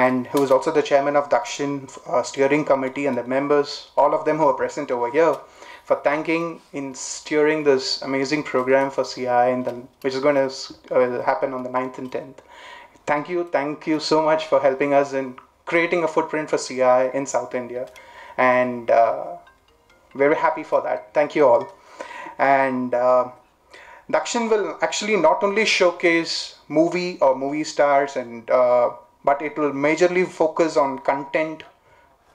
and who is also the chairman of Dakshin steering committee, and the members, all of them who are present over here, for thanking in steering this amazing program for CI, which is going to happen on the 9th and 10th. Thank you so much for helping us in creating a footprint for CI in South India, and very happy for that. Thank you all. And Dakshin will actually not only showcase movie stars and but it will majorly focus on content,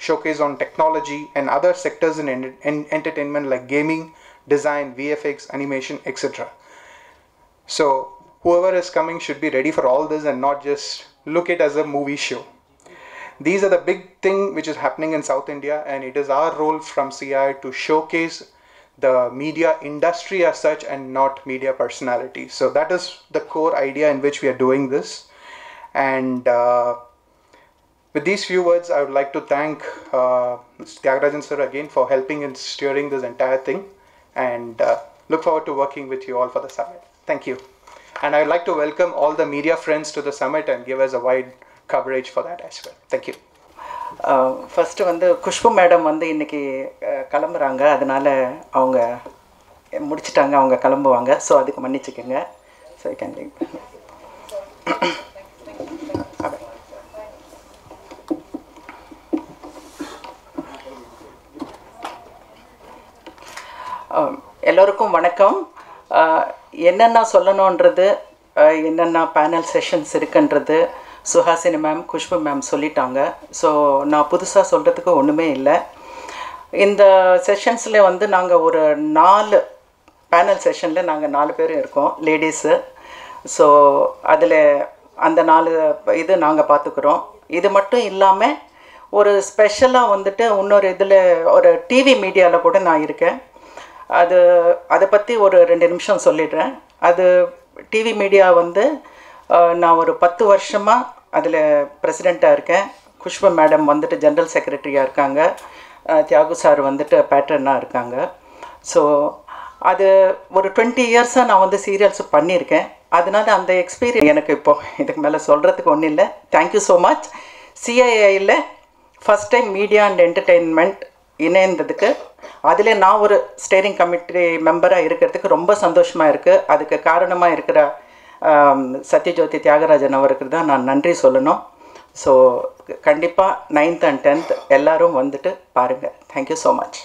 showcase on technology and other sectors in entertainment like gaming, design, VFX, animation, etc. So whoever is coming should be ready for all this and not just look it as a movie show. These are the big thing which is happening in South India, and it is our role from CI to showcase the media industry as such and not media personality. So that is the core idea in which we are doing this. And with these few words, I would like to thank Mr. Tyagarajan sir again for helping in steering this entire thing, and look forward to working with you all for the summit. Thank you. And I would like to welcome all the media friends to the summit and give us a wide coverage for that as well. Thank you. First வந்து Khushbu madam வந்து இன்றைக்கி கிளம்புறாங்க, அதனால் அவங்க முடிச்சிட்டாங்க, அவங்க கிளம்புவாங்க. So அதுக்கு மன்னிச்சுக்கோங்க. So I can leave. எல்லோருக்கும் வணக்கம். என்னென்ன சொல்லணுன்றது, என்னென்ன பேனல் செஷன்ஸ் இருக்குன்றது சுஹாசினி மேம், குஷ்பு மேம் சொல்லிட்டாங்க. ஸோ நான் புதுசாக சொல்கிறதுக்கு ஒன்றுமே இல்லை. இந்த செஷன்ஸில் வந்து நாங்கள் ஒரு 4 பேனல் செஷனில் நாங்கள் 4 பேர் இருக்கோம், லேடிஸு. ஸோ அதில் அந்த 4 இது நாங்கள் பார்த்துக்குறோம். இது மட்டும் இல்லாமல் ஒரு ஸ்பெஷலாக வந்துட்டு இன்னொரு இதில் ஒரு டிவி மீடியாவில் கூட நான் இருக்கேன். அதை பற்றி ஒரு 2 நிமிஷம் சொல்லிடுறேன். அது டிவி மீடியா வந்து நான் ஒரு 10 வருஷமாக அதில் பிரசிடெண்ட்டாக இருக்கேன். குஷ்பு மேடம் வந்துட்டு ஜென்ரல் செக்ரட்டரியாக இருக்காங்க. தியாகு சார் வந்துட்டு பேட்டர்னாக இருக்காங்க. ஸோ அது ஒரு 20 இயர்ஸாக நான் வந்து சீரியல்ஸ் பண்ணியிருக்கேன். அதனால் அந்த எக்ஸ்பீரியன்ஸ் எனக்கு இப்போது இதுக்கு மேலே சொல்கிறதுக்கு ஒன்றும் இல்லை. Thank you so much. சிஐஐயில் first time media and entertainment இணைந்ததுக்கு, அதில் நான் ஒரு ஸ்டேரிங் கமிட்டி மெம்பராக இருக்கிறதுக்கு ரொம்ப சந்தோஷமாக இருக்குது. அதுக்கு காரணமாக இருக்கிற சத்யஜோதி தியாகராஜன் அவருக்கு தான் நான் நன்றி சொல்லணும். ஸோ கண்டிப்பாக 9th and 10th எல்லோரும் வந்துட்டு பாருங்கள். Thank you so much.